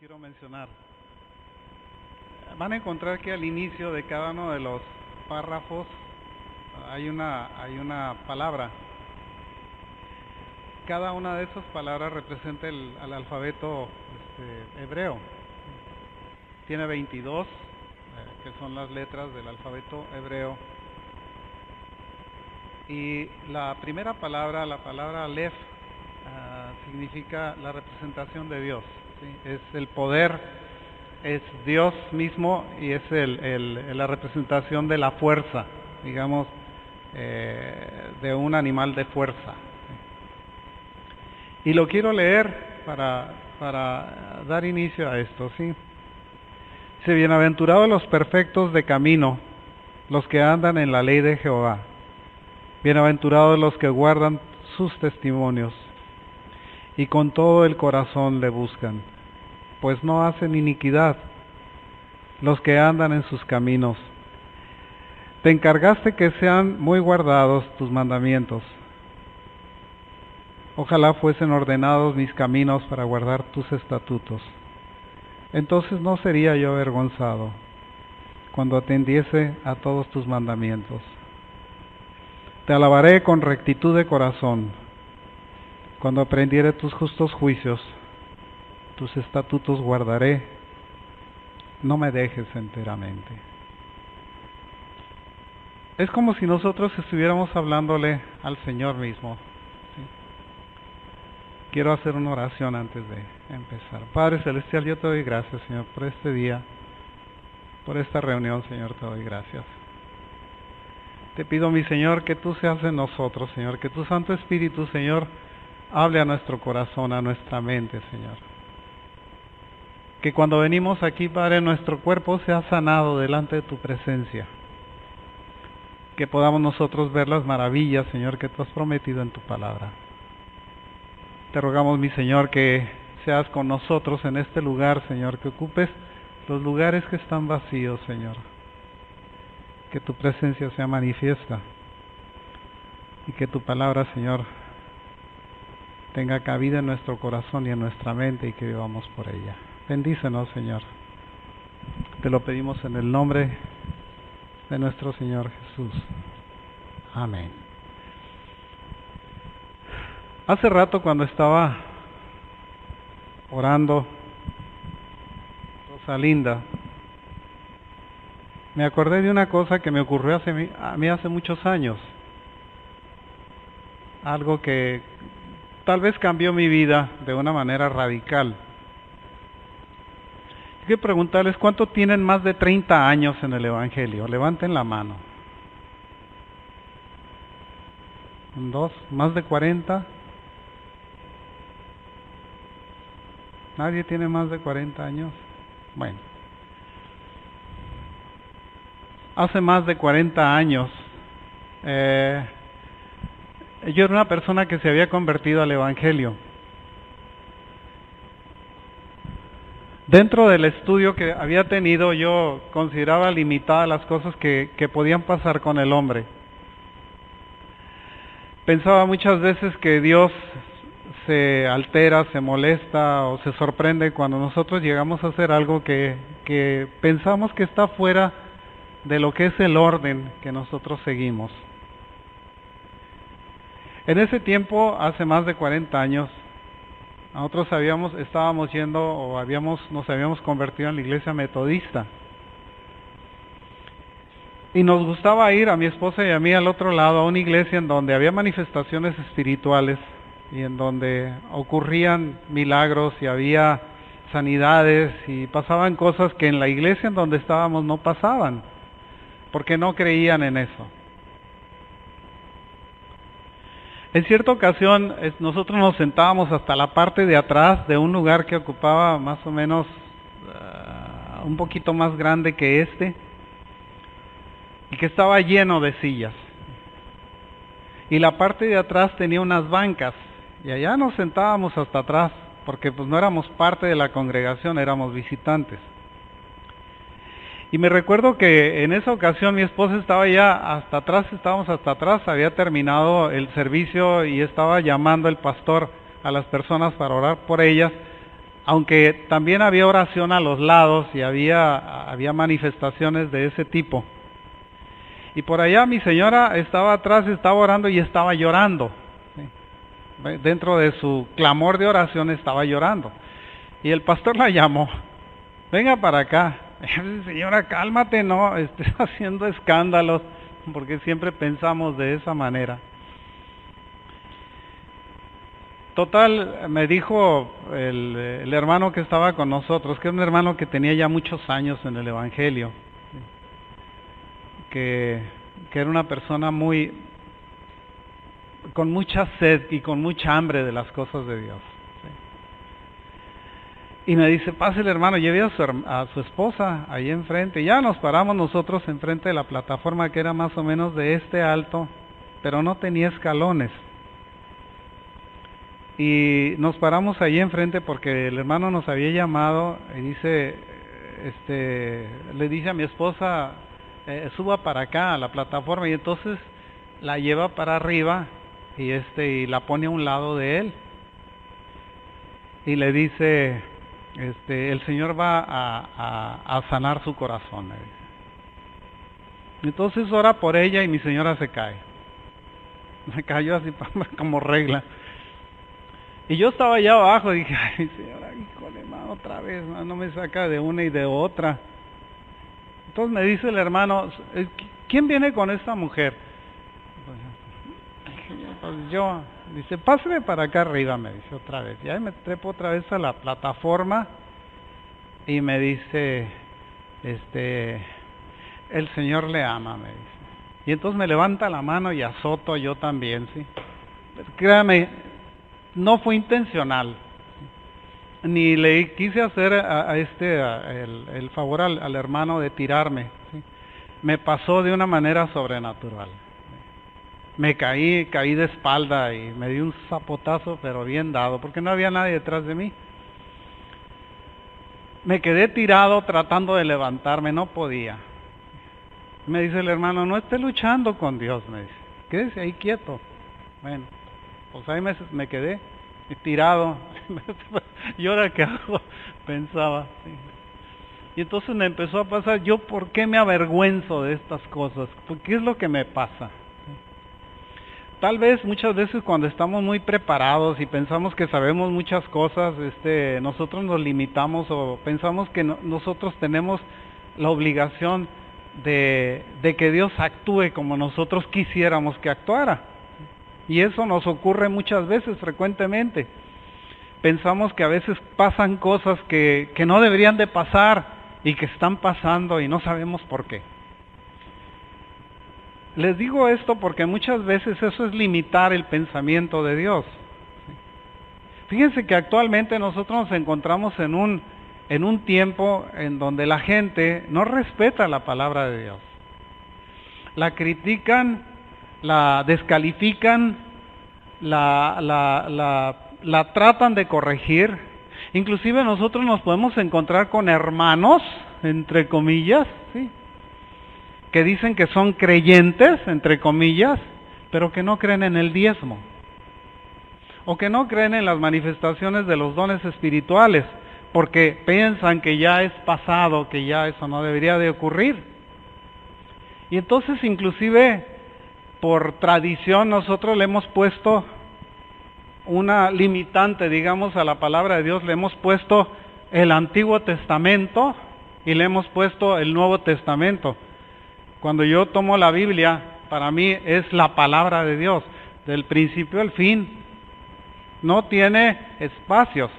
quiero mencionar. Van a encontrar que al inicio de cada uno de los párrafos hay una palabra. Cada una de esas palabras representa al alfabeto hebreo. Tiene 22, que son las letras del alfabeto hebreo. Y la primera palabra, la palabra Aleph, significa la representación de Dios, ¿sí? Es el poder, es Dios mismo y es la representación de la fuerza, digamos, de un animal de fuerza. Y lo quiero leer para dar inicio a esto, ¿sí? Dice: bienaventurados los perfectos de camino, los que andan en la ley de Jehová. Bienaventurados los que guardan sus testimonios y con todo el corazón le buscan, pues no hacen iniquidad los que andan en sus caminos. Te encargaste que sean muy guardados tus mandamientos. Ojalá fuesen ordenados mis caminos para guardar tus estatutos. Entonces no sería yo avergonzado cuando atendiese a todos tus mandamientos. Te alabaré con rectitud de corazón, cuando aprendiere tus justos juicios. Tus estatutos guardaré, no me dejes enteramente. Es como si nosotros estuviéramos hablándole al Señor mismo, ¿sí? Quiero hacer una oración antes de empezar. Padre Celestial, yo te doy gracias, Señor, por este día, por esta reunión, Señor, te doy gracias. Te pido, mi Señor, que tú seas en nosotros, Señor, que tu Santo Espíritu, Señor, hable a nuestro corazón, a nuestra mente, Señor. Que cuando venimos aquí, Padre, nuestro cuerpo sea sanado delante de tu presencia. Que podamos nosotros ver las maravillas, Señor, que tú has prometido en tu palabra. Te rogamos, mi Señor, que seas con nosotros en este lugar, Señor, que ocupes los lugares que están vacíos, Señor. Que tu presencia sea manifiesta y que tu palabra, Señor, tenga cabida en nuestro corazón y en nuestra mente y que vivamos por ella. Bendícenos, Señor. Te lo pedimos en el nombre de nuestro Señor Jesús. Amén. Hace rato, cuando estaba orando, Rosalinda, me acordé de una cosa que me ocurrió a mí hace muchos años. Algo que tal vez cambió mi vida de una manera radical. Quiero preguntarles, ¿cuántos tienen más de 30 años en el Evangelio? Levanten la mano. ¿Dos? ¿Más de 40? ¿Nadie tiene más de 40 años? Bueno. Hace más de 40 años, yo era una persona que se había convertido al Evangelio. Dentro del estudio que había tenido, yo consideraba limitadas las cosas que podían pasar con el hombre. Pensaba muchas veces que Dios se altera, se molesta o se sorprende cuando nosotros llegamos a hacer algo que pensamos que está fuera de lo que es el orden que nosotros seguimos. En ese tiempo, hace más de 40 años, nosotros estábamos yendo o nos habíamos convertido en la iglesia metodista. Y nos gustaba ir, a mi esposa y a mí, al otro lado, a una iglesia en donde había manifestaciones espirituales y en donde ocurrían milagros y había sanidades y pasaban cosas que en la iglesia en donde estábamos no pasaban, porque no creían en eso. En cierta ocasión, nosotros nos sentábamos hasta la parte de atrás de un lugar que ocupaba más o menos un poquito más grande que este, y que estaba lleno de sillas. Y la parte de atrás tenía unas bancas, y allá nos sentábamos hasta atrás, porque pues no éramos parte de la congregación, éramos visitantes. Y me recuerdo que en esa ocasión mi esposa estaba ya hasta atrás, estábamos hasta atrás, había terminado el servicio y estaba llamando el pastor a las personas para orar por ellas, aunque también había oración a los lados y había manifestaciones de ese tipo. Y por allá mi señora estaba atrás, estaba orando y estaba llorando. ¿Sí? Dentro de su clamor de oración estaba llorando. Y el pastor la llamó, venga para acá. Señora, cálmate, no estés haciendo escándalos, porque siempre pensamos de esa manera. Total, me dijo el hermano que estaba con nosotros, que era un hermano que tenía ya muchos años en el Evangelio, que era una persona con mucha sed y con mucha hambre de las cosas de Dios. Y me dice, pase el hermano, lleve a su esposa ahí enfrente. Y ya nos paramos nosotros enfrente de la plataforma, que era más o menos de este alto, pero no tenía escalones. Y nos paramos ahí enfrente porque el hermano nos había llamado y dice, le dice a mi esposa, suba para acá a la plataforma, y entonces la lleva para arriba y la pone a un lado de él. Y le dice, el Señor va a sanar su corazón. Entonces ora por ella y mi señora se cae. Me cayó así como regla. Y yo estaba allá abajo y dije, ay señora, híjole, mano, otra vez, no me saca de una y de otra. Entonces me dice el hermano, ¿quién viene con esta mujer? Pues yo, dice, pásame para acá arriba, me dice otra vez. Y ahí me trepo otra vez a la plataforma y me dice, el Señor le ama, me dice. Y entonces me levanta la mano y azoto yo también, ¿sí? Pero créame, no fue intencional, ni le quise hacer el favor al hermano de tirarme, ¿sí? Me pasó de una manera sobrenatural. Me caí de espalda y me di un zapotazo, pero bien dado, porque no había nadie detrás de mí. Me quedé tirado tratando de levantarme, no podía. Me dice el hermano, no esté luchando con Dios, me dice, quédese ahí quieto. Bueno, pues ahí me quedé tirado. ¿Y ahora qué hago? Pensaba. Sí. Y entonces me empezó a pasar, ¿yo por qué me avergüenzo de estas cosas? ¿Qué es lo que me pasa? Tal vez muchas veces cuando estamos muy preparados y pensamos que sabemos muchas cosas, nosotros nos limitamos o pensamos que nosotros tenemos la obligación de que Dios actúe como nosotros quisiéramos que actuara. Y eso nos ocurre muchas veces, frecuentemente. Pensamos que a veces pasan cosas que no deberían de pasar y que están pasando y no sabemos por qué. Les digo esto porque muchas veces eso es limitar el pensamiento de Dios. Fíjense que actualmente nosotros nos encontramos en un tiempo en donde la gente no respeta la palabra de Dios. La critican, la descalifican, la tratan de corregir. Inclusive nosotros nos podemos encontrar con hermanos, entre comillas, ¿sí?, que dicen que son creyentes, entre comillas, pero que no creen en el diezmo, o que no creen en las manifestaciones de los dones espirituales, porque piensan que ya es pasado, que ya eso no debería de ocurrir. Y entonces inclusive por tradición nosotros le hemos puesto una limitante, digamos, a la palabra de Dios, le hemos puesto el Antiguo Testamento y le hemos puesto el Nuevo Testamento. Cuando yo tomo la Biblia, para mí es la palabra de Dios, del principio al fin. No tiene espacios.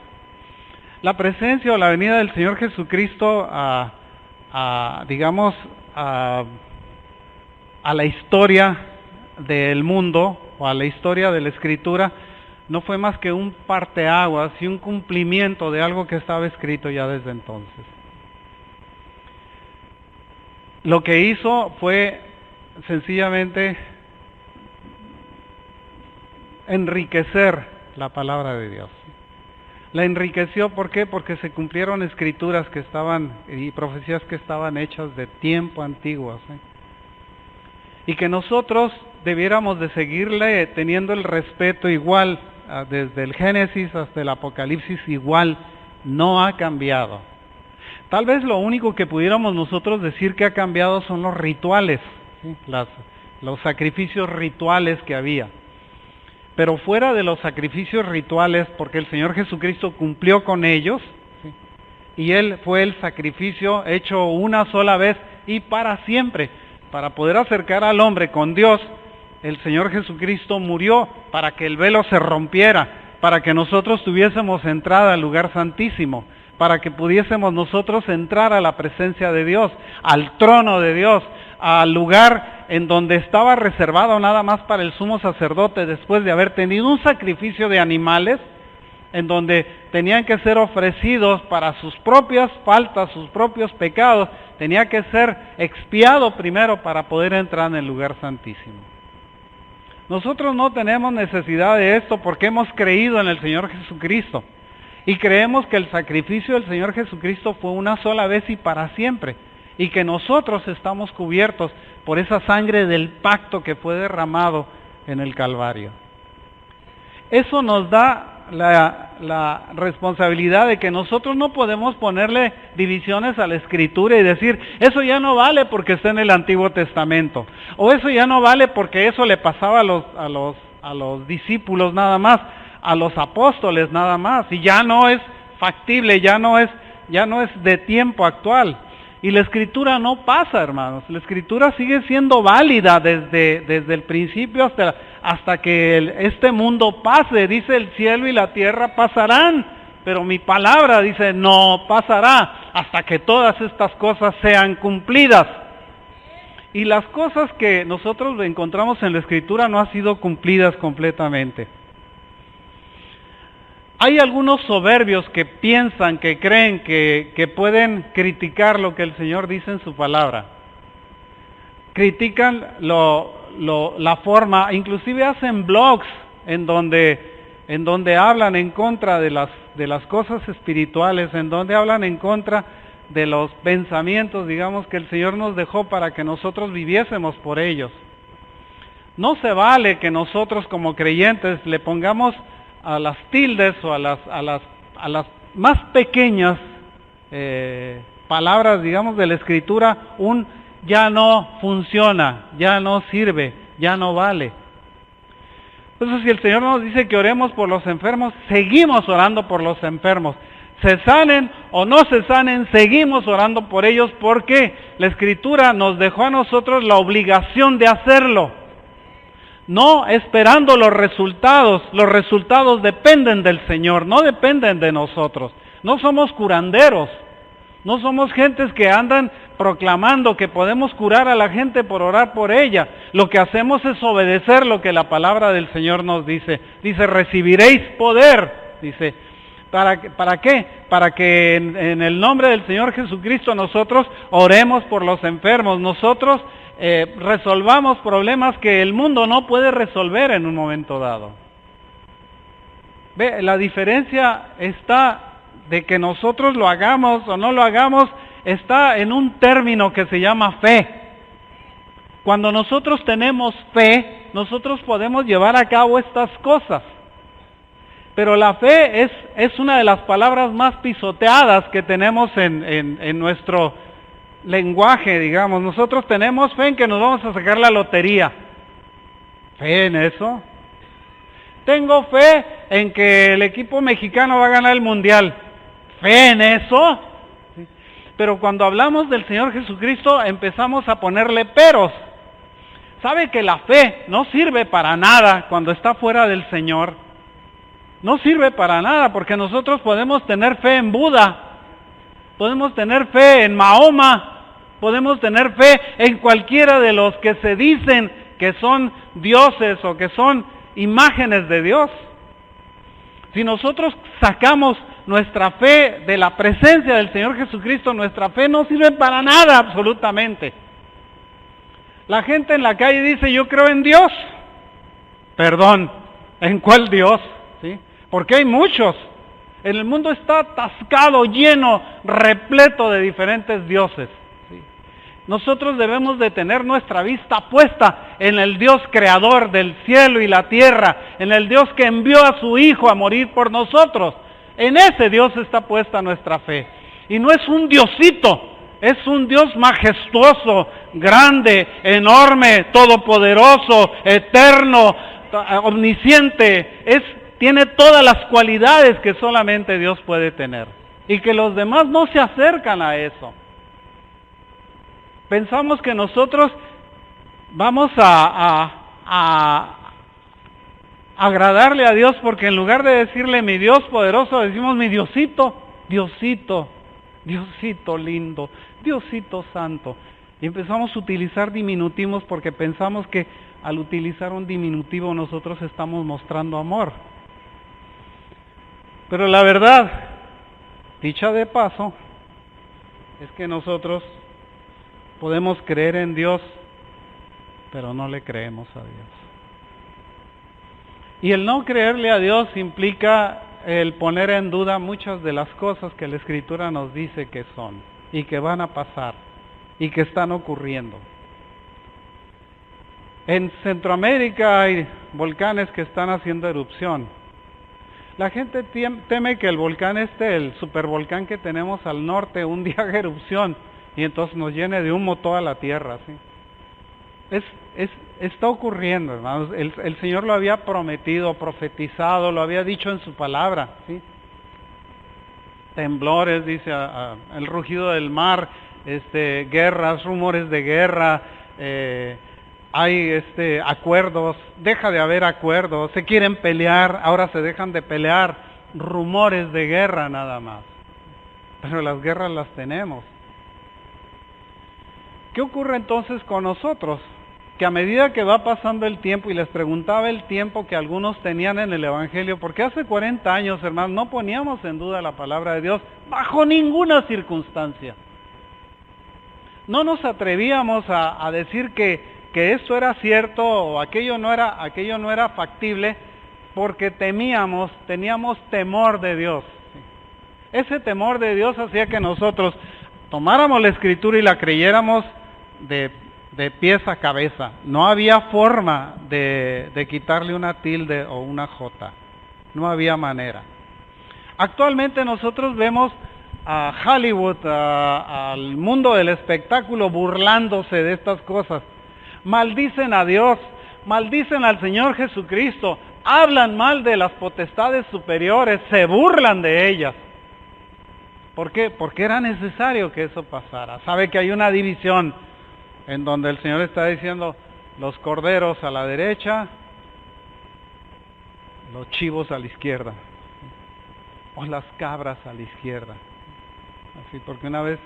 La presencia o la venida del Señor Jesucristo digamos, a la historia del mundo o a la historia de la Escritura, no fue más que un parteaguas y un cumplimiento de algo que estaba escrito ya desde entonces. Lo que hizo fue sencillamente enriquecer la palabra de Dios. La enriqueció, ¿por qué? Porque se cumplieron escrituras que estaban y profecías que estaban hechas de tiempo antiguos, ¿sí? Y que nosotros debiéramos de seguirle teniendo el respeto igual, desde el Génesis hasta el Apocalipsis igual, no ha cambiado. Tal vez lo único que pudiéramos nosotros decir que ha cambiado son los rituales, ¿sí? Los sacrificios rituales que había. Pero fuera de los sacrificios rituales, porque el Señor Jesucristo cumplió con ellos, ¿sí? Y Él fue el sacrificio hecho una sola vez y para siempre. Para poder acercar al hombre con Dios, el Señor Jesucristo murió para que el velo se rompiera, para que nosotros tuviésemos entrada al lugar santísimo, para que pudiésemos nosotros entrar a la presencia de Dios, al trono de Dios, al lugar en donde estaba reservado nada más para el sumo sacerdote después de haber tenido un sacrificio de animales, en donde tenían que ser ofrecidos para sus propias faltas, sus propios pecados, tenía que ser expiado primero para poder entrar en el lugar santísimo. Nosotros no tenemos necesidad de esto porque hemos creído en el Señor Jesucristo y creemos que el sacrificio del Señor Jesucristo fue una sola vez y para siempre, y que nosotros estamos cubiertos por esa sangre del pacto que fue derramado en el Calvario. Eso nos da la responsabilidad de que nosotros no podemos ponerle divisiones a la Escritura y decir, eso ya no vale porque está en el Antiguo Testamento, o eso ya no vale porque eso le pasaba a los discípulos nada más, a los apóstoles nada más, y ya no es factible, ya no es de tiempo actual. Y la Escritura no pasa, hermanos. La Escritura sigue siendo válida desde el principio hasta que este mundo pase. Dice, el cielo y la tierra pasarán, pero mi palabra, dice, no pasará hasta que todas estas cosas sean cumplidas. Y las cosas que nosotros encontramos en la Escritura no han sido cumplidas completamente. Hay algunos soberbios que piensan, que creen que pueden criticar lo que el Señor dice en su palabra. Critican la forma, inclusive hacen blogs en donde hablan en contra de las cosas espirituales, en donde hablan en contra de los pensamientos, digamos, que el Señor nos dejó para que nosotros viviésemos por ellos. No se vale que nosotros como creyentes le pongamos a las tildes o a las más pequeñas palabras, digamos, de la Escritura, ya no funciona, ya no sirve, ya no vale. Entonces, si el Señor nos dice que oremos por los enfermos, seguimos orando por los enfermos. Se sanen o no se sanen, seguimos orando por ellos porque la Escritura nos dejó a nosotros la obligación de hacerlo. No esperando los resultados dependen del Señor, no dependen de nosotros. No somos curanderos, no somos gentes que andan proclamando que podemos curar a la gente por orar por ella. Lo que hacemos es obedecer lo que la palabra del Señor nos dice. Dice, recibiréis poder, dice. ¿Para qué? Para que en el nombre del Señor Jesucristo nosotros oremos por los enfermos, nosotros resolvamos problemas que el mundo no puede resolver en un momento dado. Ve, la diferencia está de que nosotros lo hagamos o no lo hagamos, está en un término que se llama fe. Cuando nosotros tenemos fe, nosotros podemos llevar a cabo estas cosas. Pero la fe es una de las palabras más pisoteadas que tenemos en nuestro lenguaje, digamos. Nosotros tenemos fe en que nos vamos a sacar la lotería. ¿Fe en eso? Tengo fe en que el equipo mexicano va a ganar el mundial. ¿Fe en eso? ¿Sí? Pero cuando hablamos del Señor Jesucristo empezamos a ponerle peros. ¿Sabe que la fe no sirve para nada cuando está fuera del Señor? No sirve para nada porque nosotros podemos tener fe en Buda, podemos tener fe en Mahoma, podemos tener fe en cualquiera de los que se dicen que son dioses o que son imágenes de Dios. Si nosotros sacamos nuestra fe de la presencia del Señor Jesucristo, nuestra fe no sirve para nada absolutamente. La gente en la calle dice, yo creo en Dios. Perdón, ¿en cuál Dios? ¿Sí? Porque hay muchos. En el mundo está atascado, lleno, repleto de diferentes dioses. ¿Sí? Nosotros debemos de tener nuestra vista puesta en el Dios creador del cielo y la tierra, en el Dios que envió a su Hijo a morir por nosotros. En ese Dios está puesta nuestra fe. Y no es un diosito, es un Dios majestuoso, grande, enorme, todopoderoso, eterno, omnisciente. Tiene todas las cualidades que solamente Dios puede tener. Y que los demás no se acercan a eso. Pensamos que nosotros vamos a agradarle a Dios porque en lugar de decirle mi Dios poderoso, decimos mi Diosito, Diosito, Diosito lindo, Diosito santo. Y empezamos a utilizar diminutivos porque pensamos que al utilizar un diminutivo nosotros estamos mostrando amor. Pero la verdad, dicha de paso, es que nosotros podemos creer en Dios, pero no le creemos a Dios. Y el no creerle a Dios implica el poner en duda muchas de las cosas que la Escritura nos dice que son, y que van a pasar, y que están ocurriendo. En Centroamérica hay volcanes que están haciendo erupción. La gente teme que el volcán el supervolcán que tenemos al norte, un día haga erupción, y entonces nos llene de humo toda la tierra, ¿sí? Está ocurriendo, hermanos. El Señor lo había prometido, profetizado, lo había dicho en su palabra, ¿sí? Temblores, dice, el rugido del mar, guerras, rumores de guerra, hay acuerdos, deja de haber acuerdos, se quieren pelear, ahora se dejan de pelear, rumores de guerra nada más. Pero las guerras las tenemos. ¿Qué ocurre entonces con nosotros? Que a medida que va pasando el tiempo, y les preguntaba el tiempo que algunos tenían en el Evangelio, porque hace 40 años, hermanos, no poníamos en duda la palabra de Dios bajo ninguna circunstancia. No nos atrevíamos a decir que esto era cierto o aquello no era factible, porque teníamos temor de Dios. Ese temor de Dios hacía que nosotros tomáramos la Escritura y la creyéramos de pies a cabeza. No había forma de quitarle una tilde o una jota. No había manera. Actualmente nosotros vemos a Hollywood, al mundo del espectáculo burlándose de estas cosas. Maldicen a Dios, maldicen al Señor Jesucristo, hablan mal de las potestades superiores, se burlan de ellas. ¿Por qué? Porque era necesario que eso pasara. Sabe que hay una división en donde el Señor está diciendo los corderos a la derecha, los chivos a la izquierda, o las cabras a la izquierda. Así, porque una vez,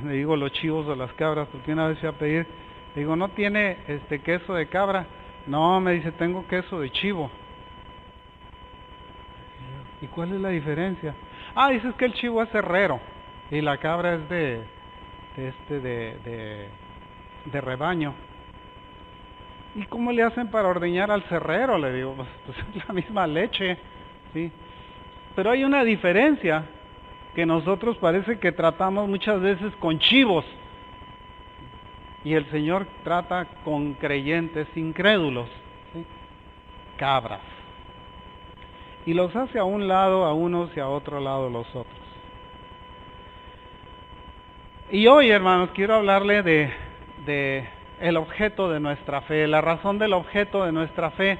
le digo los chivos o las cabras, porque una vez fui a pedir, le digo, ¿no tiene queso de cabra? No, me dice, tengo queso de chivo. ¿Y cuál es la diferencia? Ah, dices que el chivo es herrero y la cabra es de rebaño. ¿Y cómo le hacen para ordeñar al cerrero? Le digo, pues es la misma leche, ¿sí? Pero hay una diferencia que nosotros parece que tratamos muchas veces con chivos, y el Señor trata con creyentes incrédulos, ¿sí? Cabras. Y los hace a un lado a unos y a otro lado los otros. Y hoy, hermanos, quiero hablarle de el objeto de nuestra fe. La razón del objeto de nuestra fe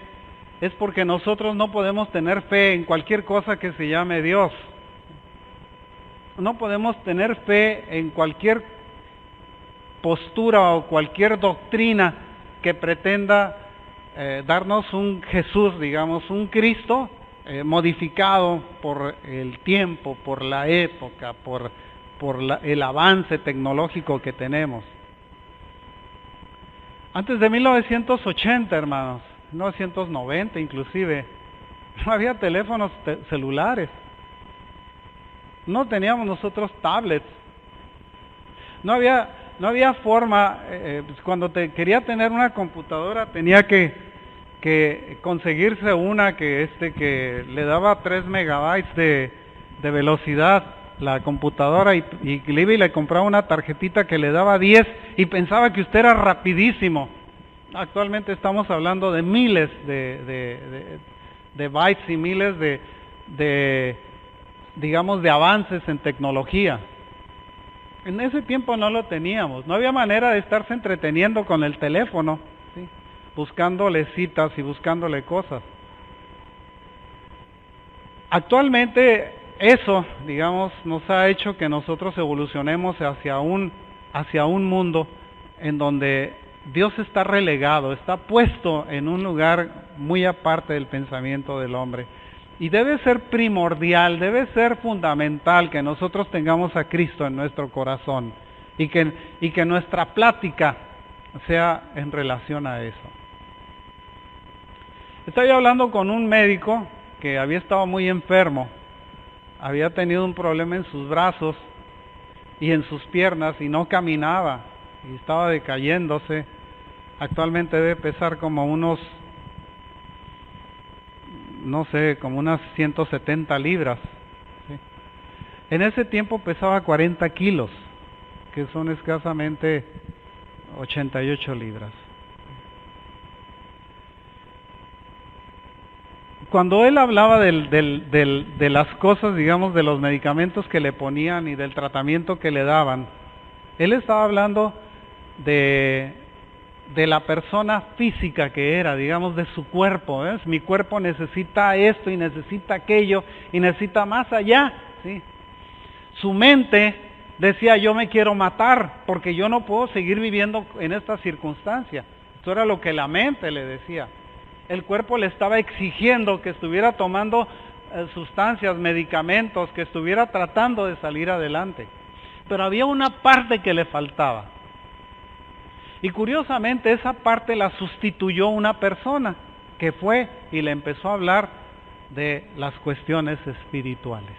es porque nosotros no podemos tener fe en cualquier cosa que se llame Dios. No podemos tener fe en cualquier postura o cualquier doctrina que pretenda darnos un Jesús, digamos, un Cristo modificado por el tiempo, por la época, por el avance tecnológico que tenemos. Antes de 1980, hermanos, 1990 inclusive, no había teléfonos celulares, no teníamos nosotros tablets, no había forma, cuando quería tener una computadora tenía que conseguirse una que le daba 3 megabytes de velocidad la computadora, y le iba y le compraba una tarjetita que le daba 10 y pensaba que usted era rapidísimo. Actualmente estamos hablando de miles de bytes y miles de digamos, de avances en tecnología. En ese tiempo no lo teníamos, no había manera de estarse entreteniendo con el teléfono, ¿sí? Buscándole citas y buscándole cosas. Actualmente eso, digamos, nos ha hecho que nosotros evolucionemos hacia un mundo en donde Dios está relegado, está puesto en un lugar muy aparte del pensamiento del hombre. Y debe ser primordial, debe ser fundamental que nosotros tengamos a Cristo en nuestro corazón y que nuestra plática sea en relación a eso. Estaba hablando con un médico que había estado muy enfermo, había tenido un problema en sus brazos y en sus piernas y no caminaba y estaba decayéndose. Actualmente debe pesar como unos, no sé, como unas 170 libras. ¿Sí? En ese tiempo pesaba 40 kilos, que son escasamente 88 libras. Cuando él hablaba de las cosas, digamos, de los medicamentos que le ponían y del tratamiento que le daban, él estaba hablando de la persona física que era, digamos, de su cuerpo. ¿Ves? Mi cuerpo necesita esto y necesita aquello y necesita más allá. ¿Sí? Su mente decía, yo me quiero matar porque yo no puedo seguir viviendo en esta circunstancia. Esto era lo que la mente le decía. El cuerpo le estaba exigiendo que estuviera tomando sustancias, medicamentos, que estuviera tratando de salir adelante. Pero había una parte que le faltaba. Y curiosamente esa parte la sustituyó una persona que fue y le empezó a hablar de las cuestiones espirituales.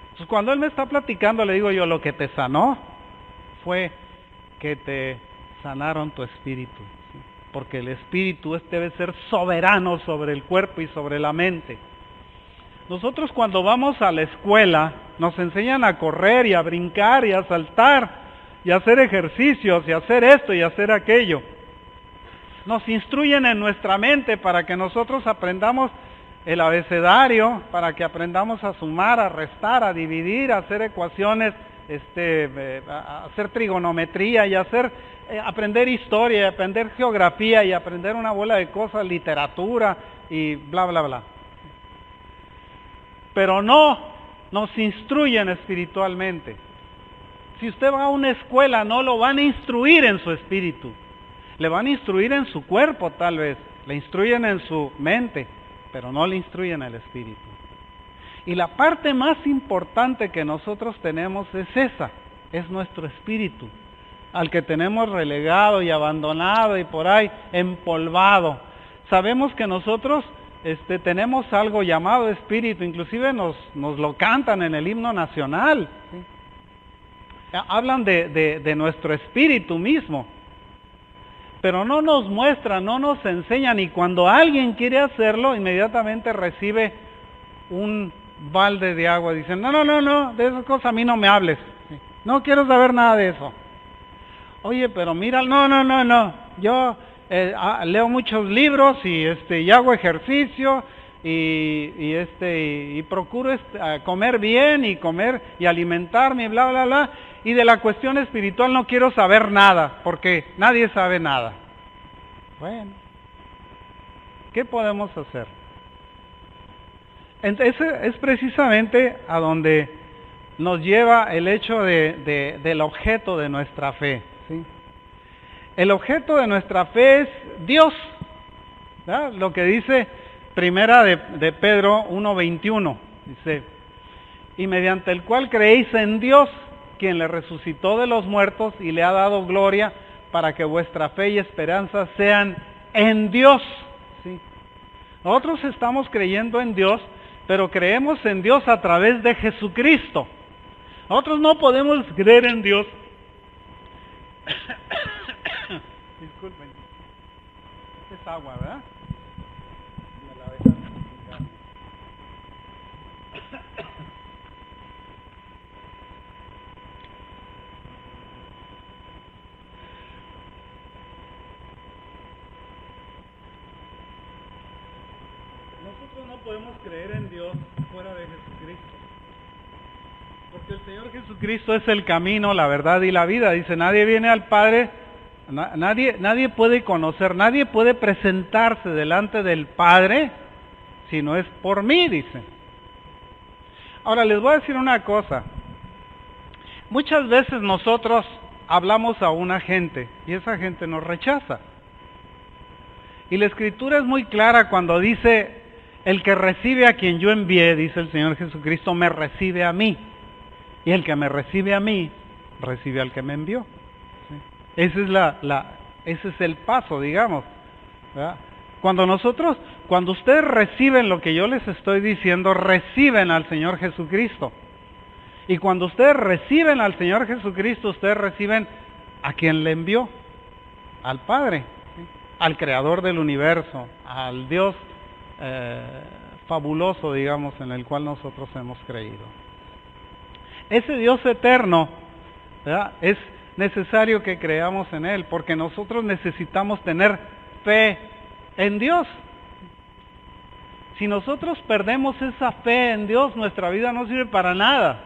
Entonces cuando él me está platicando le digo yo, lo que te sanó fue que te sanaron tu espíritu. Porque el espíritu debe ser soberano sobre el cuerpo y sobre la mente. Nosotros cuando vamos a la escuela nos enseñan a correr y a brincar y a saltar y a hacer ejercicios y a hacer esto y a hacer aquello. Nos instruyen en nuestra mente para que nosotros aprendamos el abecedario, para que aprendamos a sumar, a restar, a dividir, a hacer ecuaciones, a hacer trigonometría y aprender historia, y aprender geografía y aprender una bola de cosas, literatura y bla, bla, bla. Pero no nos instruyen espiritualmente. Si usted va a una escuela, no lo van a instruir en su espíritu. Le van a instruir en su cuerpo tal vez, le instruyen en su mente, pero no le instruyen el espíritu. Y la parte más importante que nosotros tenemos es esa, es nuestro espíritu, al que tenemos relegado y abandonado y por ahí empolvado. Sabemos que nosotros tenemos algo llamado espíritu, inclusive nos lo cantan en el himno nacional. ¿Sí? Hablan de nuestro espíritu mismo, pero no nos muestran, no nos enseñan, y cuando alguien quiere hacerlo, inmediatamente recibe un balde de agua. Dicen, no, de esas cosas a mí no me hables, no quiero saber nada de eso. Oye, pero mira, no, yo leo muchos libros y hago ejercicio y procuro comer bien y comer y alimentarme y bla, bla, bla, y de la cuestión espiritual no quiero saber nada, porque nadie sabe nada. Bueno, ¿qué podemos hacer? Entonces, es precisamente a donde nos lleva el hecho del objeto de nuestra fe. ¿Sí? El objeto de nuestra fe es Dios, ¿verdad? Lo que dice primera de Pedro 1:21, dice, y mediante el cual creéis en Dios, quien le resucitó de los muertos y le ha dado gloria, para que vuestra fe y esperanza sean en Dios. ¿Sí? Nosotros estamos creyendo en Dios, pero creemos en Dios a través de Jesucristo. Nosotros no podemos creer en Dios. Disculpen. Es agua, ¿verdad? Me la dejan explicar. Nosotros nosotros no podemos creer en Dios fuera de Jesucristo. Porque el Señor Jesucristo es el camino, la verdad y la vida. Dice, nadie viene al Padre, nadie puede conocer, nadie puede presentarse delante del Padre si no es por mí, dice. Ahora les voy a decir una cosa. Muchas veces nosotros hablamos a una gente y esa gente nos rechaza. Y la Escritura es muy clara cuando dice, el que recibe a quien yo envié, dice el Señor Jesucristo, me recibe a mí. Y el que me recibe a mí, recibe al que me envió. ¿Sí? Ese es el paso, digamos, ¿verdad? Cuando ustedes reciben lo que yo les estoy diciendo, reciben al Señor Jesucristo. Y cuando ustedes reciben al Señor Jesucristo, ustedes reciben a quien le envió, al Padre, ¿sí? Al Creador del universo, al Dios fabuloso, digamos, en el cual nosotros hemos creído. Ese Dios eterno, ¿verdad? Es necesario que creamos en Él, porque nosotros necesitamos tener fe en Dios. Si nosotros perdemos esa fe en Dios, nuestra vida no sirve para nada.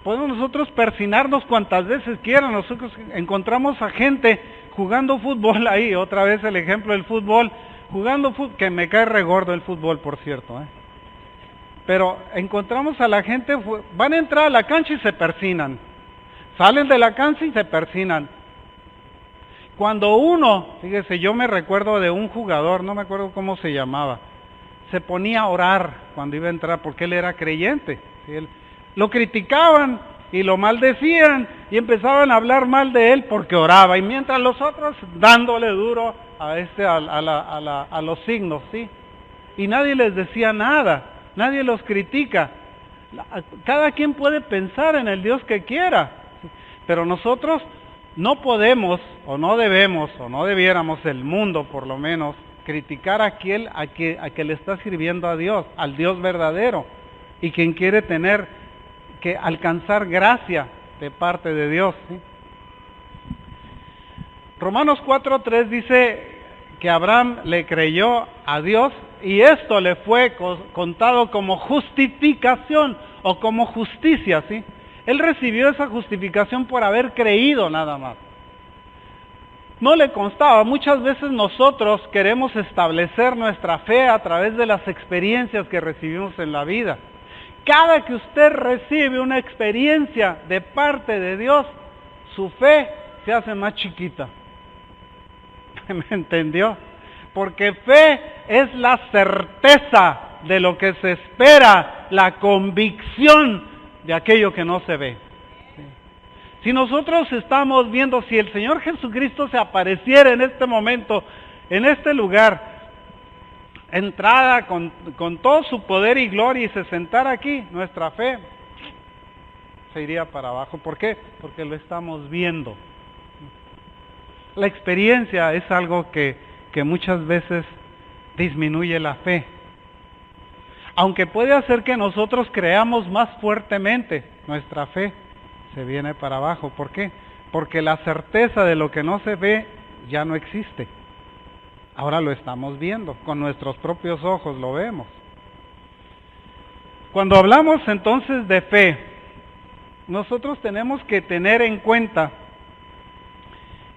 Podemos nosotros persinarnos cuantas veces quieran. Nosotros encontramos a gente jugando fútbol ahí, otra vez el ejemplo del fútbol, jugando fútbol, que me cae regordo el fútbol, por cierto, Pero encontramos a la gente, van a entrar a la cancha y se persinan. Salen de la cancha y se persinan. Cuando uno, fíjese, yo me recuerdo de un jugador, no me acuerdo cómo se llamaba, se ponía a orar cuando iba a entrar porque él era creyente. Lo criticaban y lo maldecían y empezaban a hablar mal de él porque oraba. Y mientras los otros dándole duro a los signos, ¿sí? Y nadie les decía nada. Nadie los critica. Cada quien puede pensar en el Dios que quiera. Pero nosotros no podemos, o no debemos, o no debiéramos, el mundo por lo menos, criticar a aquel a que le está sirviendo a Dios, al Dios verdadero, y quien quiere que alcanzar gracia de parte de Dios, ¿sí? Romanos 4:3 dice que Abraham le creyó a Dios y esto le fue contado como justificación o como justicia, ¿sí? Él recibió esa justificación por haber creído nada más. No le constaba. Muchas veces nosotros queremos establecer nuestra fe a través de las experiencias que recibimos en la vida. Cada que usted recibe una experiencia de parte de Dios, su fe se hace más chiquita. ¿Me entendió? Porque fe es la certeza de lo que se espera, la convicción de aquello que no se ve. Si nosotros estamos viendo, si el Señor Jesucristo se apareciera en este momento, en este lugar, entrada con todo su poder y gloria y se sentara aquí, nuestra fe se iría para abajo. ¿Por qué? Porque lo estamos viendo. La experiencia es algo que muchas veces disminuye la fe. Aunque puede hacer que nosotros creamos más fuertemente, nuestra fe se viene para abajo. ¿Por qué? Porque la certeza de lo que no se ve ya no existe. Ahora lo estamos viendo, con nuestros propios ojos lo vemos. Cuando hablamos entonces de fe, nosotros tenemos que tener en cuenta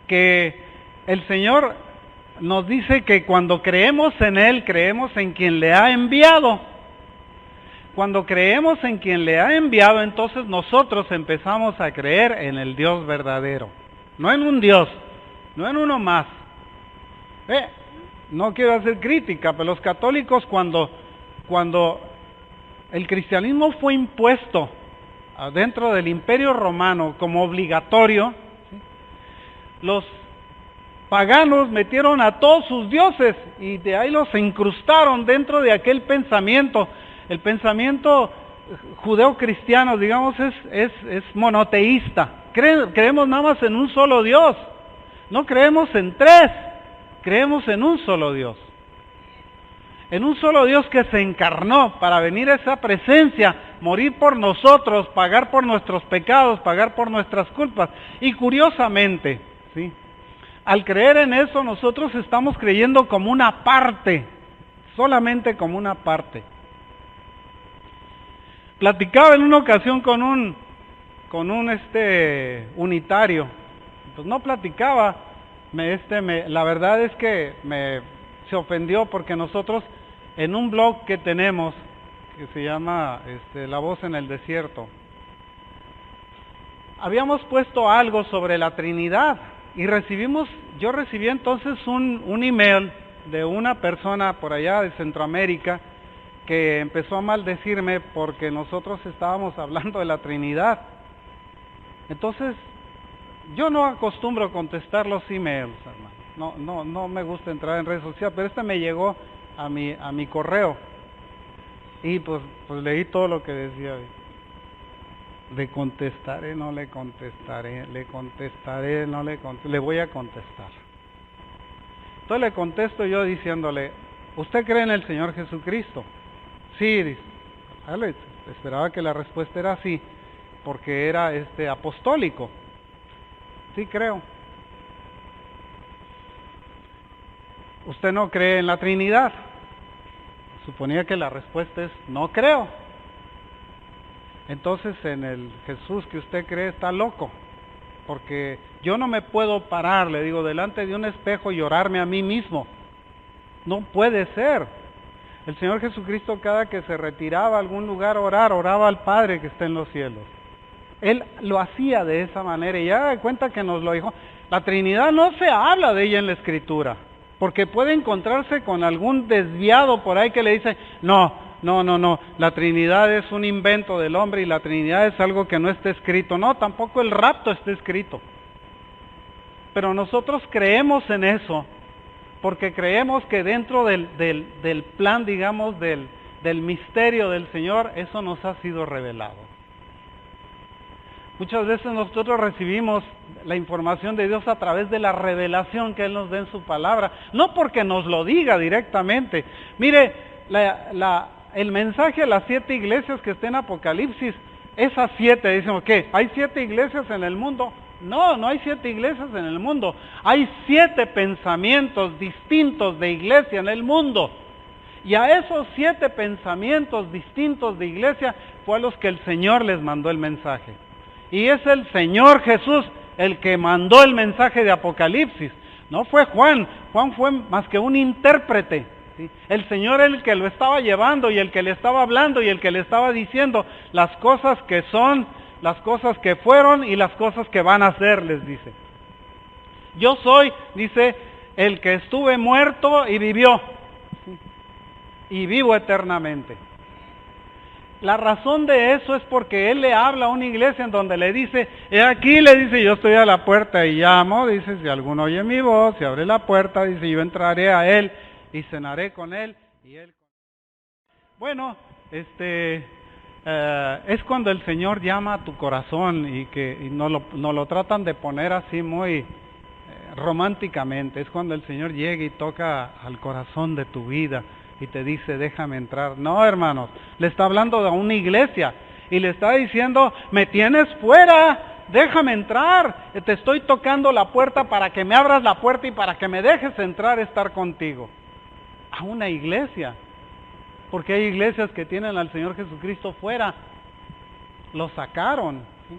que el Señor nos dice que cuando creemos en Él, creemos en quien le ha enviado. Cuando creemos en quien le ha enviado, entonces nosotros empezamos a creer en el Dios verdadero. No en un Dios, no en uno más. No quiero hacer crítica, pero los católicos cuando el cristianismo fue impuesto dentro del Imperio Romano como obligatorio, ¿sí? Los paganos metieron a todos sus dioses y de ahí los incrustaron dentro de aquel pensamiento. El pensamiento judeo-cristiano, digamos, es monoteísta. Creemos nada más en un solo Dios. No creemos en tres, creemos en un solo Dios. En un solo Dios que se encarnó para venir a esa presencia, morir por nosotros, pagar por nuestros pecados, pagar por nuestras culpas. Y curiosamente, ¿sí? Al creer en eso, nosotros estamos creyendo como una parte solamente como una parte. Platicaba en una ocasión con un unitario, pues no platicaba, la verdad es que se ofendió porque nosotros en un blog que tenemos, que se llama La Voz en el Desierto, habíamos puesto algo sobre la Trinidad y yo recibí entonces un email de una persona por allá de Centroamérica que empezó a maldecirme porque nosotros estábamos hablando de la Trinidad. Entonces, yo no acostumbro contestar los emails, hermano. No me gusta entrar en redes sociales, pero me llegó a mi correo. Y pues leí todo lo que decía. Le contestaré, no le contestaré, le contestaré, no le contestaré, le voy a contestar. Entonces le contesto yo diciéndole, ¿usted cree en el Señor Jesucristo? Sí, dice. Esperaba que la respuesta era sí, porque era apostólico. Sí, creo. ¿Usted no cree en la Trinidad? Suponía que la respuesta es no creo. Entonces en el Jesús que usted cree está loco, porque yo no me puedo parar, le digo, delante de un espejo y orarme a mí mismo. No puede ser. El Señor Jesucristo cada que se retiraba a algún lugar a orar, oraba al Padre que está en los cielos. Él lo hacía de esa manera y ya da cuenta que nos lo dijo. La Trinidad no se habla de ella en la Escritura, porque puede encontrarse con algún desviado por ahí que le dice, no, la Trinidad es un invento del hombre y la Trinidad es algo que no está escrito. No, tampoco el rapto está escrito. Pero nosotros creemos en eso, porque creemos que dentro del plan, digamos, del misterio del Señor, eso nos ha sido revelado. Muchas veces nosotros recibimos la información de Dios a través de la revelación que Él nos da en su palabra, no porque nos lo diga directamente. Mire, el mensaje a las 7 iglesias que está en Apocalipsis, esas 7, dicen, ¿qué? ¿Hay 7 iglesias en el mundo? No hay 7 iglesias en el mundo. Hay 7 pensamientos distintos de iglesia en el mundo. Y a esos 7 pensamientos distintos de iglesia fue a los que el Señor les mandó el mensaje. Y es el Señor Jesús el que mandó el mensaje de Apocalipsis. No fue Juan. Juan fue más que un intérprete. ¿Sí? El Señor es el que lo estaba llevando y el que le estaba hablando y el que le estaba diciendo las cosas que son, las cosas que fueron y las cosas que van a ser, les dice. Yo soy, dice, el que estuve muerto y vivió. ¿Sí? Y vivo eternamente. La razón de eso es porque Él le habla a una iglesia en donde le dice, aquí le dice, yo estoy a la puerta y llamo, dice, si alguno oye mi voz, si abre la puerta, dice, yo entraré a Él y cenaré con Él y Él con él. Bueno, es cuando el Señor llama a tu corazón y no lo tratan de poner así muy románticamente. Es cuando el Señor llega y toca al corazón de tu vida y te dice, déjame entrar. No, hermanos, le está hablando a una iglesia y le está diciendo, me tienes fuera, déjame entrar, te estoy tocando la puerta para que me abras la puerta y para que me dejes entrar a estar contigo. A una iglesia, porque hay iglesias que tienen al Señor Jesucristo fuera, lo sacaron. ¿Sí?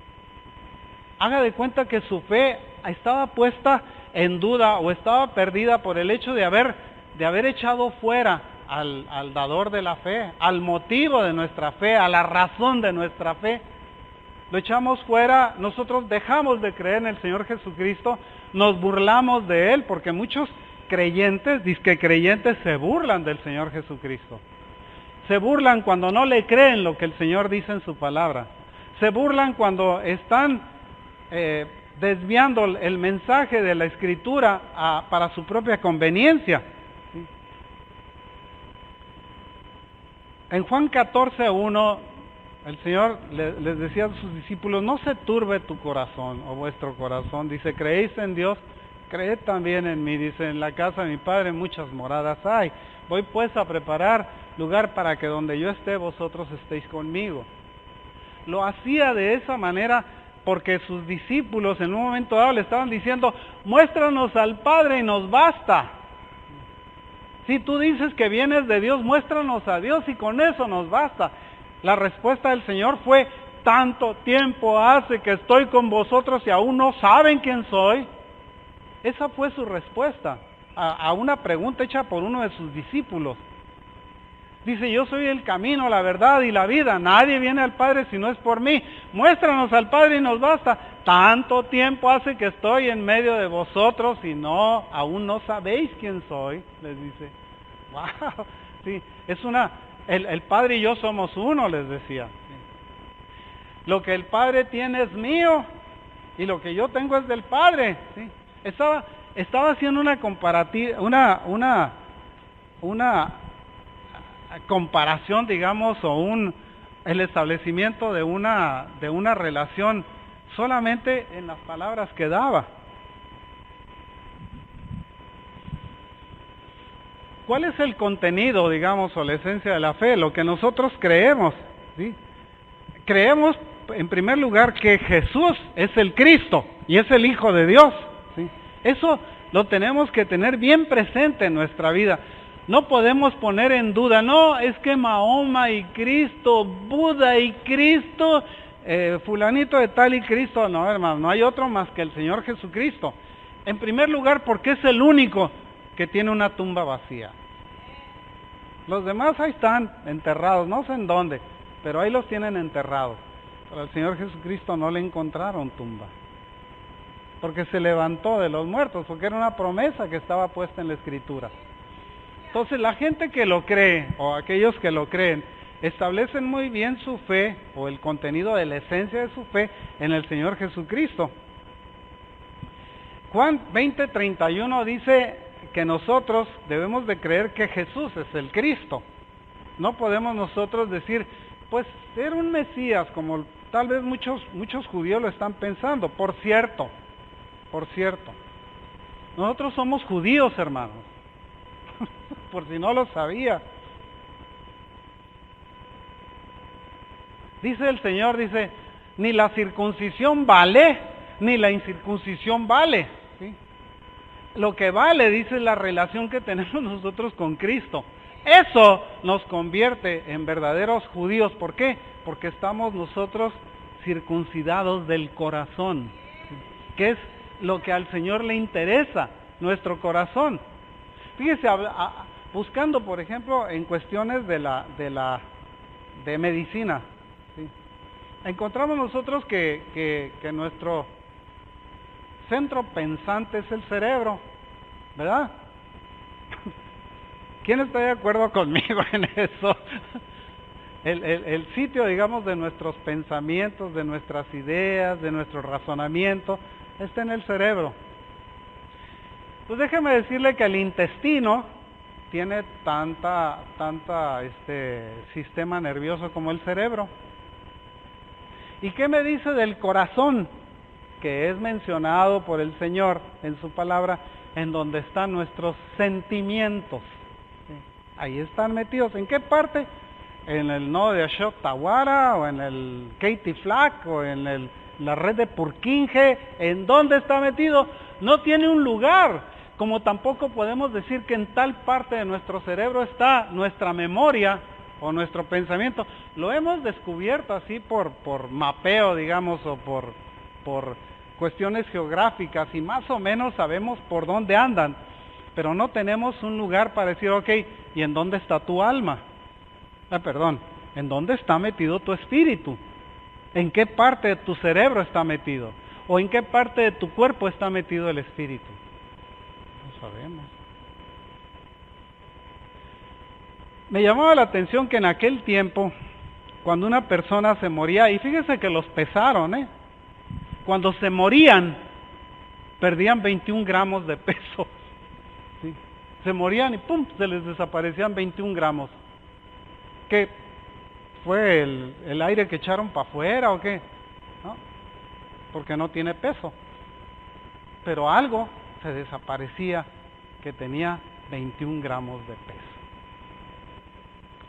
Haga de cuenta que su fe estaba puesta en duda o estaba perdida por el hecho de haber echado fuera al dador de la fe, al motivo de nuestra fe, a la razón de nuestra fe. Lo echamos fuera, nosotros dejamos de creer en el Señor Jesucristo, nos burlamos de Él, porque muchos creyentes, disque creyentes, se burlan del Señor Jesucristo. Se burlan cuando no le creen lo que el Señor dice en su palabra. Se burlan cuando están desviando el mensaje de la Escritura para su propia conveniencia. En Juan 14:1, el Señor les decía a sus discípulos, no se turbe tu corazón o vuestro corazón. Dice, ¿creéis en Dios? Creed también en mí. Dice, en la casa de mi Padre muchas moradas hay. Voy pues a preparar lugar para que donde yo esté vosotros estéis conmigo. Lo hacía de esa manera porque sus discípulos en un momento dado le estaban diciendo, muéstranos al Padre y nos basta. Si tú dices que vienes de Dios, muéstranos a Dios y con eso nos basta. La respuesta del Señor fue: tanto tiempo hace que estoy con vosotros y aún no saben quién soy. Esa fue su respuesta a una pregunta hecha por uno de sus discípulos. Dice: yo soy el camino, la verdad y la vida. Nadie viene al Padre si no es por mí. Muéstranos al Padre y nos basta. Tanto tiempo hace que estoy en medio de vosotros y aún no sabéis quién soy, les dice. Wow, sí, el Padre y yo somos uno, les decía. Lo que el Padre tiene es mío y lo que yo tengo es del Padre. ¿Sí? Estaba haciendo una comparativa, una comparación, digamos, el establecimiento de una relación solamente en las palabras que daba. ¿Cuál es el contenido, digamos, o la esencia de la fe? Lo que nosotros creemos, ¿sí? Creemos, en primer lugar, que Jesús es el Cristo y es el Hijo de Dios, ¿sí? Eso lo tenemos que tener bien presente en nuestra vida. No podemos poner en duda, no, es que Mahoma y Cristo, Buda y Cristo, fulanito de tal y Cristo. No, hermano, no hay otro más que el Señor Jesucristo. En primer lugar, porque es el único que tiene una tumba vacía. Los demás ahí están enterrados, no sé en dónde, pero ahí los tienen enterrados. Pero al Señor Jesucristo no le encontraron tumba, porque se levantó de los muertos, porque era una promesa que estaba puesta en la Escritura. Entonces la gente que lo cree, o aquellos que lo creen, establecen muy bien su fe, o el contenido de la esencia de su fe, en el Señor Jesucristo. Juan 20:31 dice que nosotros debemos de creer que Jesús es el Cristo. No podemos nosotros decir, pues, ser un Mesías, como tal vez muchos judíos lo están pensando. Por cierto, nosotros somos judíos, hermanos, por si no lo sabía. Dice el Señor, dice, ni la circuncisión vale, ni la incircuncisión vale, ¿sí? Lo que vale, dice, la relación que tenemos nosotros con Cristo. Eso nos convierte en verdaderos judíos. ¿Por qué? Porque estamos nosotros circuncidados del corazón, que es lo que al Señor le interesa, nuestro corazón. Fíjese, buscando, por ejemplo, en cuestiones de medicina, ¿sí? Encontramos nosotros que nuestro centro pensante es el cerebro, ¿verdad? ¿Quién está de acuerdo conmigo en eso? El sitio, digamos, de nuestros pensamientos, de nuestras ideas, de nuestro razonamiento, está en el cerebro. Pues déjeme decirle que el intestino tiene tanta sistema nervioso como el cerebro. ¿Y qué me dice del corazón, que es mencionado por el Señor en su palabra, en donde están nuestros sentimientos? ¿Sí? Ahí están metidos. ¿En qué parte? En el nodo de Ashok Tawara, o en el Katy Flack, o en la red de Purkinje. ¿En dónde está metido? No tiene un lugar. Como tampoco podemos decir que en tal parte de nuestro cerebro está nuestra memoria o nuestro pensamiento. Lo hemos descubierto así por mapeo, digamos, o por cuestiones geográficas, y más o menos sabemos por dónde andan, pero no tenemos un lugar para decir, ok, ¿y en dónde está tu alma? ¿En dónde está metido tu espíritu? ¿En qué parte de tu cerebro está metido? ¿O en qué parte de tu cuerpo está metido el espíritu? No sabemos. Me llamaba la atención que en aquel tiempo, cuando una persona se moría, y fíjense que los pesaron, cuando se morían, perdían 21 gramos de peso. ¿Sí? Se morían y ¡pum!, se les desaparecían 21 gramos. ¿Qué? ¿Fue el aire que echaron para afuera o qué? ¿No? Porque no tiene peso. Pero algo se desaparecía que tenía 21 gramos de peso.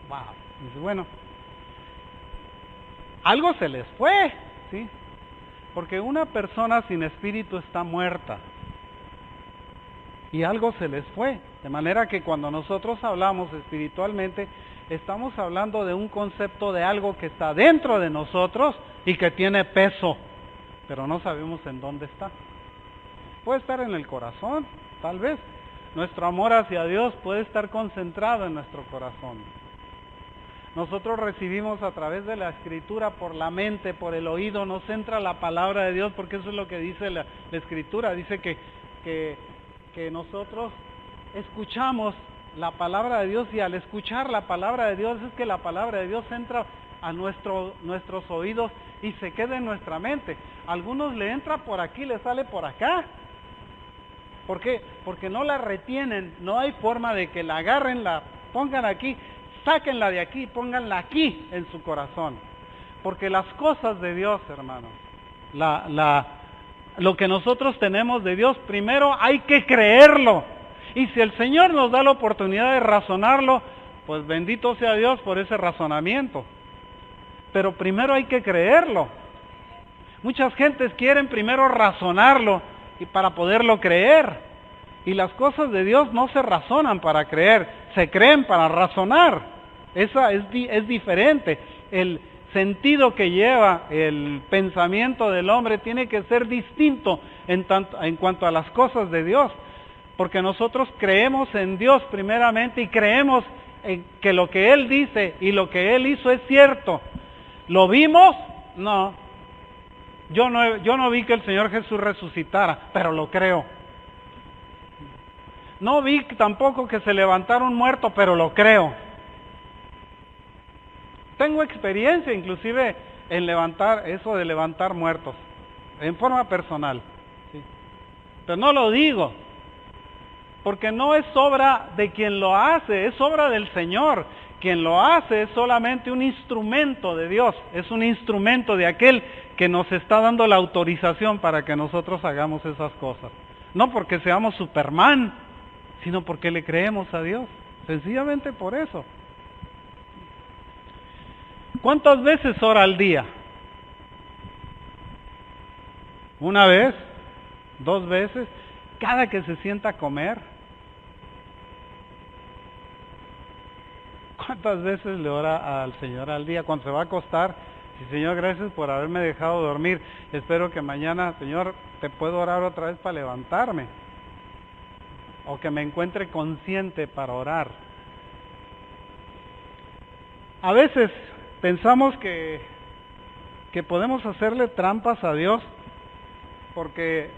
Wow. Dice, bueno, algo se les fue, ¿sí? Porque una persona sin espíritu está muerta. y algo se les fue. De manera que cuando nosotros hablamos espiritualmente, estamos hablando de un concepto de algo que está dentro de nosotros y que tiene peso, pero no sabemos en dónde está. Puede estar en el corazón, tal vez. Nuestro amor hacia Dios puede estar concentrado en nuestro corazón. Nosotros recibimos a través de la Escritura, por la mente, por el oído, nos entra la palabra de Dios, porque eso es lo que dice la Escritura. Dice que nosotros escuchamos la palabra de Dios, y al escuchar la palabra de Dios es que la palabra de Dios entra a nuestros oídos y se queda en nuestra mente. A algunos le entra por aquí, le sale por acá. ¿Por qué? Porque no la retienen, no hay forma de que la agarren, la pongan aquí, sáquenla de aquí, pónganla aquí en su corazón. Porque las cosas de Dios, hermanos, lo que nosotros tenemos de Dios, primero hay que creerlo. Y si el Señor nos da la oportunidad de razonarlo, pues bendito sea Dios por ese razonamiento. Pero primero hay que creerlo. Muchas gentes quieren primero razonarlo y para poderlo creer. Y las cosas de Dios no se razonan para creer, se creen para razonar. Esa es diferente. El sentido que lleva el pensamiento del hombre tiene que ser distinto en cuanto a las cosas de Dios. Porque nosotros creemos en Dios primeramente y creemos en que lo que Él dice y lo que Él hizo es cierto. ¿Lo vimos? No. Yo no vi que el Señor Jesús resucitara, pero lo creo. No vi tampoco que se levantara un muerto, pero lo creo. Tengo experiencia inclusive en levantar muertos, en forma personal. ¿Sí? Pero no lo digo, porque no es obra de quien lo hace, es obra del Señor. Quien lo hace es solamente un instrumento de Dios, es un instrumento de aquel que nos está dando la autorización para que nosotros hagamos esas cosas. No porque seamos Superman, sino porque le creemos a Dios, sencillamente por eso. ¿Cuántas veces ora al día? ¿Una vez? ¿2 veces? ¿Cada que se sienta a comer? ¿Cuántas veces le ora al Señor al día? Cuando se va a acostar, sí, Señor, gracias por haberme dejado dormir. Espero que mañana, Señor, te puedo orar otra vez para levantarme. O que me encuentre consciente para orar. A veces pensamos que podemos hacerle trampas a Dios porque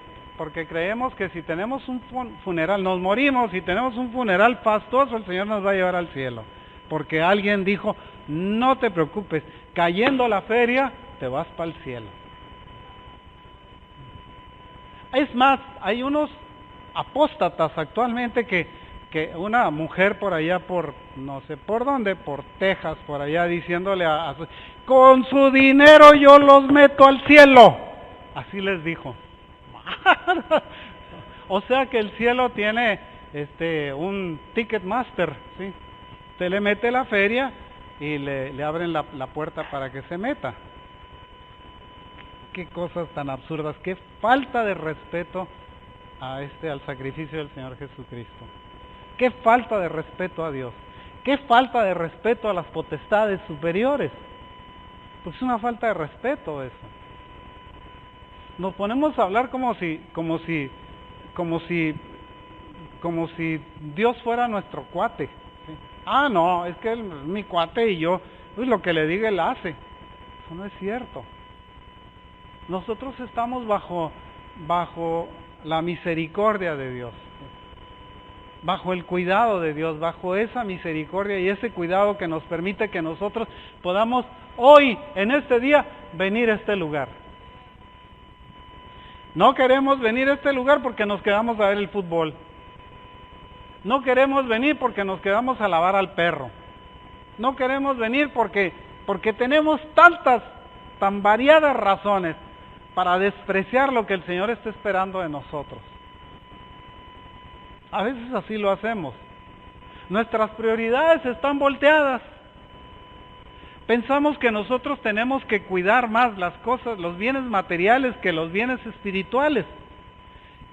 creemos que si tenemos un funeral, nos morimos, y tenemos un funeral fastuoso, el Señor nos va a llevar al cielo. Porque alguien dijo, no te preocupes, cayendo la feria, te vas para el cielo. Es más, hay unos apóstatas actualmente que una mujer por allá, por no sé por dónde, por Texas, por allá, diciéndole con su dinero yo los meto al cielo. Así les dijo. O sea que el cielo tiene un Ticketmaster, ¿sí? Usted le mete la feria y le abren la puerta para que se meta. Qué cosas tan absurdas, qué falta de respeto al sacrificio del Señor Jesucristo. Qué falta de respeto a Dios. Qué falta de respeto a las potestades superiores. Pues es una falta de respeto eso. Nos ponemos a hablar como si Dios fuera nuestro cuate. ¿Sí? Ah, no, es que él es mi cuate y yo, pues lo que le diga él hace. Eso no es cierto. Nosotros estamos bajo la misericordia de Dios, bajo el cuidado de Dios, bajo esa misericordia y ese cuidado que nos permite que nosotros podamos hoy, en este día, venir a este lugar. No queremos venir a este lugar porque nos quedamos a ver el fútbol. No queremos venir porque nos quedamos a lavar al perro. No queremos venir porque tenemos tan variadas razones para despreciar lo que el Señor está esperando de nosotros. A veces así lo hacemos. Nuestras prioridades están volteadas. Pensamos que nosotros tenemos que cuidar más las cosas, los bienes materiales que los bienes espirituales.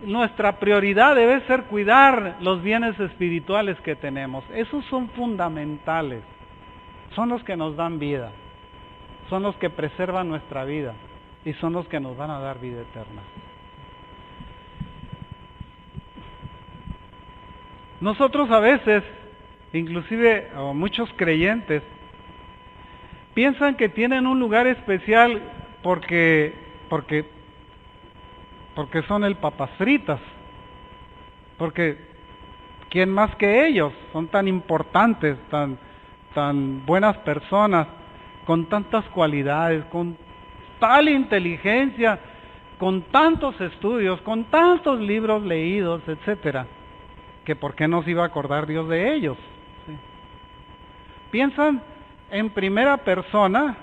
nuestra prioridad debe ser cuidar los bienes espirituales que tenemos. Esos son fundamentales, son los que nos dan vida, son los que preservan nuestra vida y son los que nos van a dar vida eterna. Nosotros a veces, inclusive o muchos creyentes, piensan que tienen un lugar especial porque son el papas fritas, porque ¿quién más que ellos? Son tan importantes, tan buenas personas, con tantas cualidades, con tal inteligencia, con tantos estudios, con tantos libros leídos, etcétera, que ¿por qué no se iba a acordar Dios de ellos? ¿Sí? Piensan en primera persona,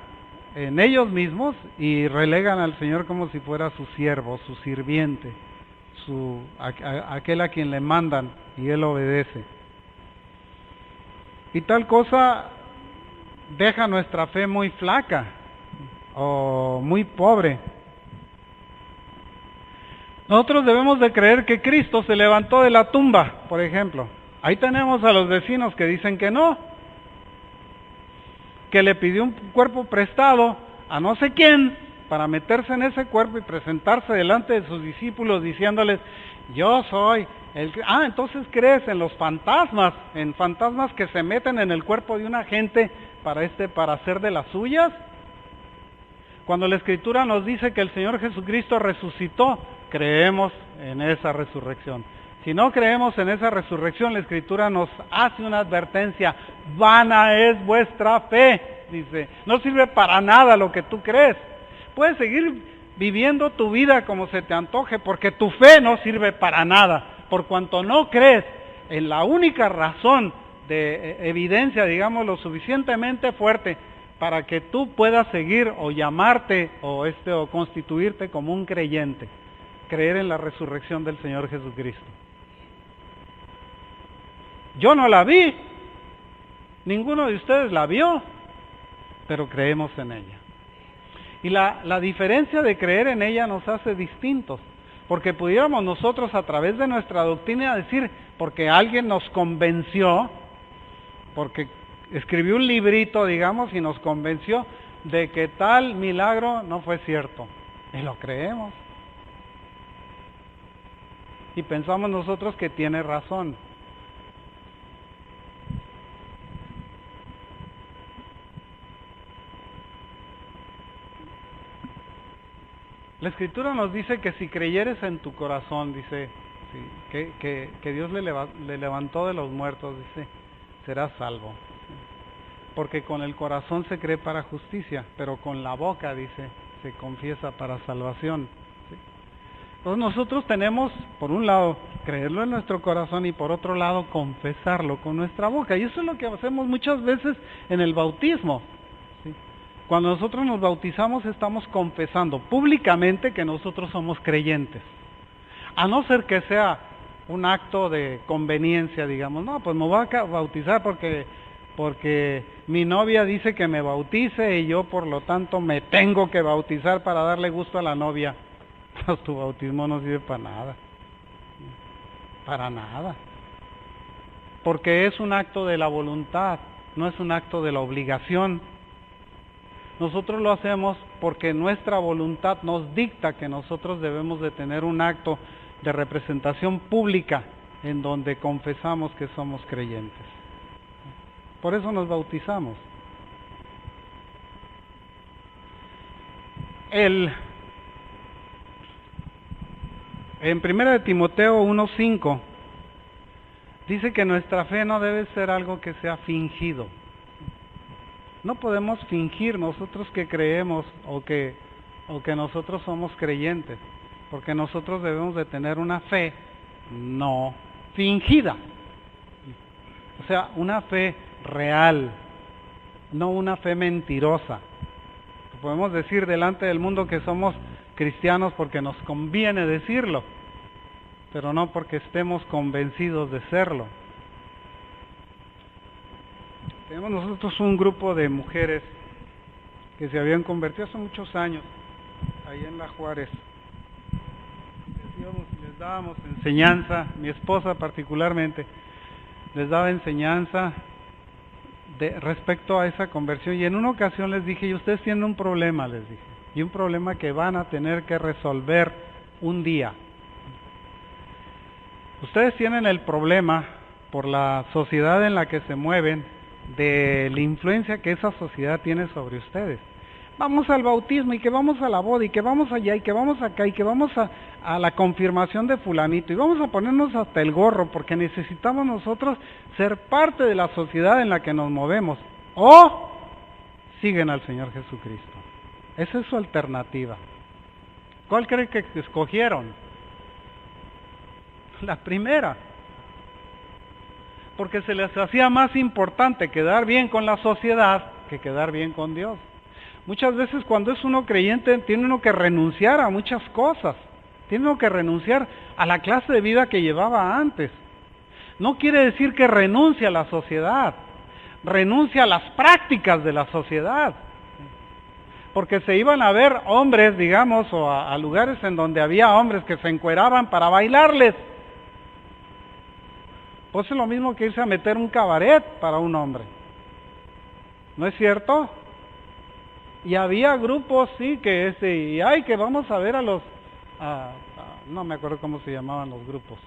en ellos mismos, y relegan al Señor como si fuera su siervo, su sirviente, aquel a quien le mandan y Él obedece. Y tal cosa deja nuestra fe muy flaca o muy pobre. Nosotros debemos de creer que Cristo se levantó de la tumba, por ejemplo. Ahí tenemos a los vecinos que dicen que no, que le pidió un cuerpo prestado a no sé quién para meterse en ese cuerpo y presentarse delante de sus discípulos diciéndoles, yo soy el... entonces crees en los fantasmas, en fantasmas que se meten en el cuerpo de una gente para hacer de las suyas. Cuando la Escritura nos dice que el Señor Jesucristo resucitó, creemos en esa resurrección. Si no creemos en esa resurrección, la Escritura nos hace una advertencia, vana es vuestra fe, dice, no sirve para nada lo que tú crees. Puedes seguir viviendo tu vida como se te antoje, porque tu fe no sirve para nada, por cuanto no crees en la única razón de evidencia, digamos, lo suficientemente fuerte para que tú puedas seguir o llamarte o constituirte como un creyente, creer en la resurrección del Señor Jesucristo. Yo no la vi, ninguno de ustedes la vio, pero creemos en ella. Y la diferencia de creer en ella nos hace distintos, porque pudiéramos nosotros a través de nuestra doctrina decir, porque alguien nos convenció, porque escribió un librito, digamos, y nos convenció de que tal milagro no fue cierto, y lo creemos. Y pensamos nosotros que tiene razón. La Escritura nos dice que si creyeres en tu corazón, dice, sí, que Dios le levantó de los muertos, dice, serás salvo. Porque con el corazón se cree para justicia, pero con la boca, dice, se confiesa para salvación. ¿Sí? Entonces nosotros tenemos, por un lado, creerlo en nuestro corazón y por otro lado, confesarlo con nuestra boca. Y eso es lo que hacemos muchas veces en el bautismo. ¿Sí? Cuando nosotros nos bautizamos estamos confesando públicamente que nosotros somos creyentes. A no ser que sea un acto de conveniencia, digamos, no, pues me voy a bautizar porque mi novia dice que me bautice y yo por lo tanto me tengo que bautizar para darle gusto a la novia. Pues tu bautismo no sirve para nada, porque es un acto de la voluntad, no es un acto de la obligación. Nosotros lo hacemos porque nuestra voluntad nos dicta que nosotros debemos de tener un acto de representación pública en donde confesamos que somos creyentes. Por eso nos bautizamos. En 1 Timoteo 1:5 dice que nuestra fe no debe ser algo que sea fingido. No podemos fingir nosotros que creemos o que nosotros somos creyentes, porque nosotros debemos de tener una fe no fingida. O sea, una fe real, no una fe mentirosa. Podemos decir delante del mundo que somos cristianos porque nos conviene decirlo, pero no porque estemos convencidos de serlo. Tenemos nosotros un grupo de mujeres que se habían convertido hace muchos años, ahí en La Juárez. Les les dábamos enseñanza, mi esposa particularmente, les daba enseñanza respecto a esa conversión, y en una ocasión les dije, y ustedes tienen un problema, les dije, y un problema que van a tener que resolver un día. Ustedes tienen el problema, por la sociedad en la que se mueven, de la influencia que esa sociedad tiene sobre ustedes. Vamos al bautismo, y que vamos a la boda, y que vamos allá, y que vamos acá, y que vamos a la confirmación de fulanito, y vamos a ponernos hasta el gorro, porque necesitamos nosotros ser parte de la sociedad en la que nos movemos. O siguen al Señor Jesucristo. Esa es su alternativa. ¿Cuál creen que escogieron? La primera. Porque se les hacía más importante quedar bien con la sociedad que quedar bien con Dios. Muchas veces cuando es uno creyente tiene uno que renunciar a muchas cosas, tiene uno que renunciar a la clase de vida que llevaba antes. No quiere decir que renuncie a la sociedad, renuncia a las prácticas de la sociedad. Porque se iban a ver hombres, digamos, o a lugares en donde había hombres que se encueraban para bailarles. Pues es lo mismo que irse a meter un cabaret para un hombre. ¿No es cierto? Y había grupos, sí, que que vamos a ver a los, no me acuerdo cómo se llamaban los grupos.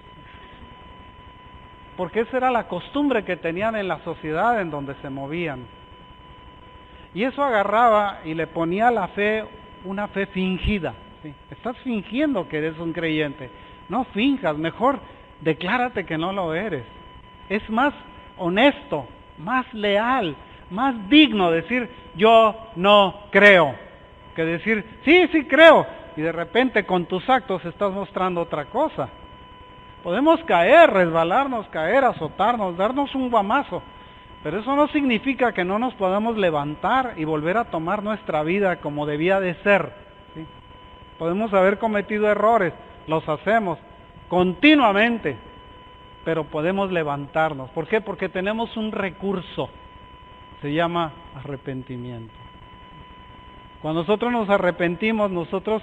Porque esa era la costumbre que tenían en la sociedad en donde se movían. Y eso agarraba y le ponía a la fe una fe fingida. ¿Sí? Estás fingiendo que eres un creyente. No finjas, mejor declárate que no lo eres. Es más honesto, más leal, más digno decir yo no creo, que decir sí creo, y de repente con tus actos estás mostrando otra cosa. Podemos caer, resbalarnos, azotarnos, darnos un guamazo, pero eso no significa que no nos podamos levantar y volver a tomar nuestra vida como debía de ser. ¿Sí? Podemos haber cometido errores, los hacemos continuamente, pero podemos levantarnos. ¿Por qué? Porque tenemos un recurso, se llama arrepentimiento. Cuando nosotros nos arrepentimos, nosotros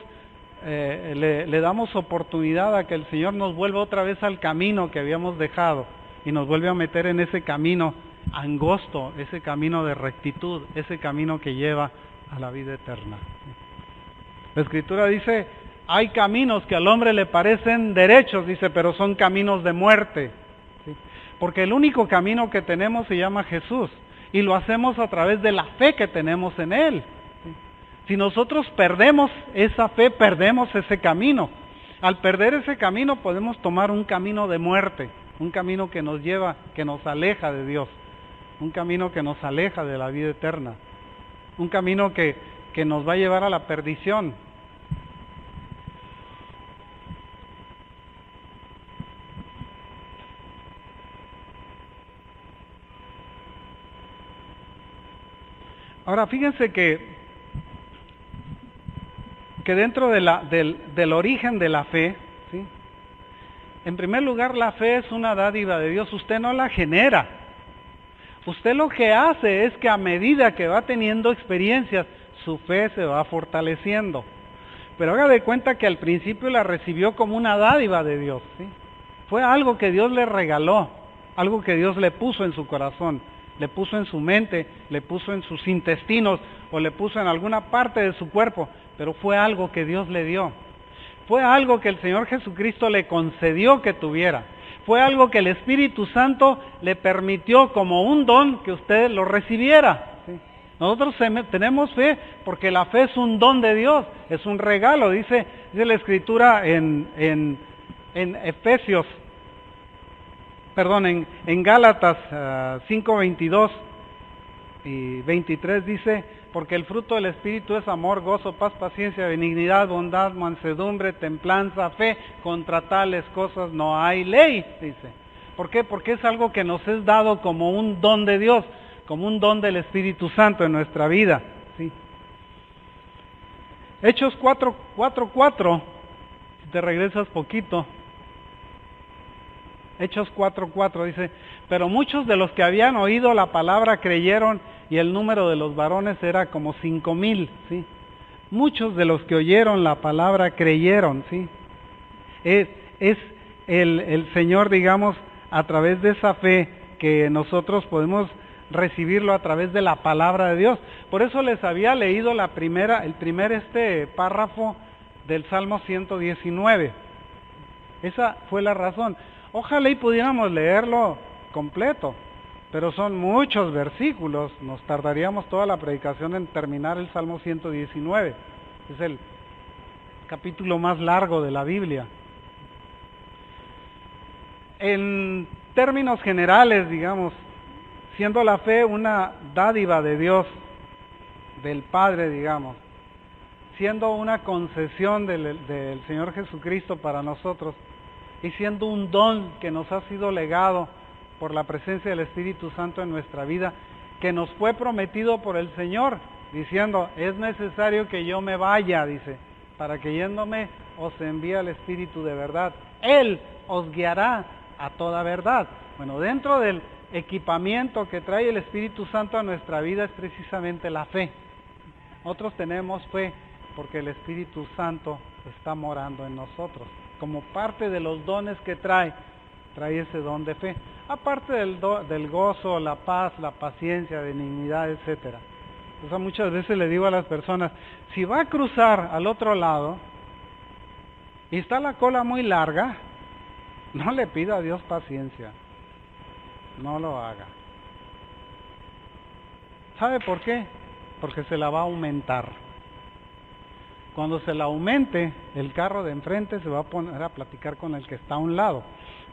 le damos oportunidad a que el Señor nos vuelva otra vez al camino que habíamos dejado y nos vuelve a meter en ese camino angosto, ese camino de rectitud, ese camino que lleva a la vida eterna. La Escritura dice, hay caminos que al hombre le parecen derechos, dice, pero son caminos de muerte. ¿Sí? Porque el único camino que tenemos se llama Jesús, y lo hacemos a través de la fe que tenemos en Él. ¿Sí? Si nosotros perdemos esa fe, perdemos ese camino. Al perder ese camino podemos tomar un camino de muerte, un camino que nos lleva, que nos aleja de Dios, un camino que nos aleja de la vida eterna, un camino que nos va a llevar a la perdición. Ahora fíjense que dentro del origen de la fe, ¿sí? En primer lugar, la fe es una dádiva de Dios, usted no la genera. Usted lo que hace es que a medida que va teniendo experiencias, su fe se va fortaleciendo. Pero haga de cuenta que al principio la recibió como una dádiva de Dios, ¿sí? Fue algo que Dios le regaló, algo que Dios le puso en su corazón, le puso en su mente, le puso en sus intestinos o le puso en alguna parte de su cuerpo, pero fue algo que Dios le dio. Fue algo que el Señor Jesucristo le concedió que tuviera. Fue algo que el Espíritu Santo le permitió como un don que usted lo recibiera. ¿Sí? Nosotros tenemos fe porque la fe es un don de Dios, es un regalo, dice la Escritura en Efesios, en Gálatas 5:22 y 23 dice, porque el fruto del Espíritu es amor, gozo, paz, paciencia, benignidad, bondad, mansedumbre, templanza, fe, contra tales cosas no hay ley, dice. ¿Por qué? Porque es algo que nos es dado como un don de Dios, como un don del Espíritu Santo en nuestra vida. ¿Sí? Hechos 4:4, si te regresas poquito, Hechos 4:4 dice, pero muchos de los que habían oído la palabra creyeron y el número de los varones era como 5,000, ¿sí? Muchos de los que oyeron la palabra creyeron, ¿sí? es el Señor, digamos, a través de esa fe que nosotros podemos recibirlo a través de la palabra de Dios. Por eso les había leído el primer párrafo del Salmo 119. Esa fue la razón. Ojalá y pudiéramos leerlo completo, pero son muchos versículos, nos tardaríamos toda la predicación en terminar el Salmo 119. Es el capítulo más largo de la Biblia. En términos generales, digamos, siendo la fe una dádiva de Dios, del Padre, digamos, siendo una concesión del Señor Jesucristo para nosotros, y siendo un don que nos ha sido legado por la presencia del Espíritu Santo en nuestra vida, que nos fue prometido por el Señor, diciendo, es necesario que yo me vaya, dice, para que yéndome os envíe el Espíritu de verdad. Él os guiará a toda verdad. Bueno, dentro del equipamiento que trae el Espíritu Santo a nuestra vida es precisamente la fe. Nosotros tenemos fe porque el Espíritu Santo está morando en nosotros. Como parte de los dones que trae ese don de fe. Aparte del gozo, la paz, la paciencia, benignidad, etcétera. O sea, muchas veces le digo a las personas, si va a cruzar al otro lado y está la cola muy larga, no le pida a Dios paciencia. No lo haga. ¿Sabe por qué? Porque se la va a aumentar. Cuando se la aumente, el carro de enfrente se va a poner a platicar con el que está a un lado.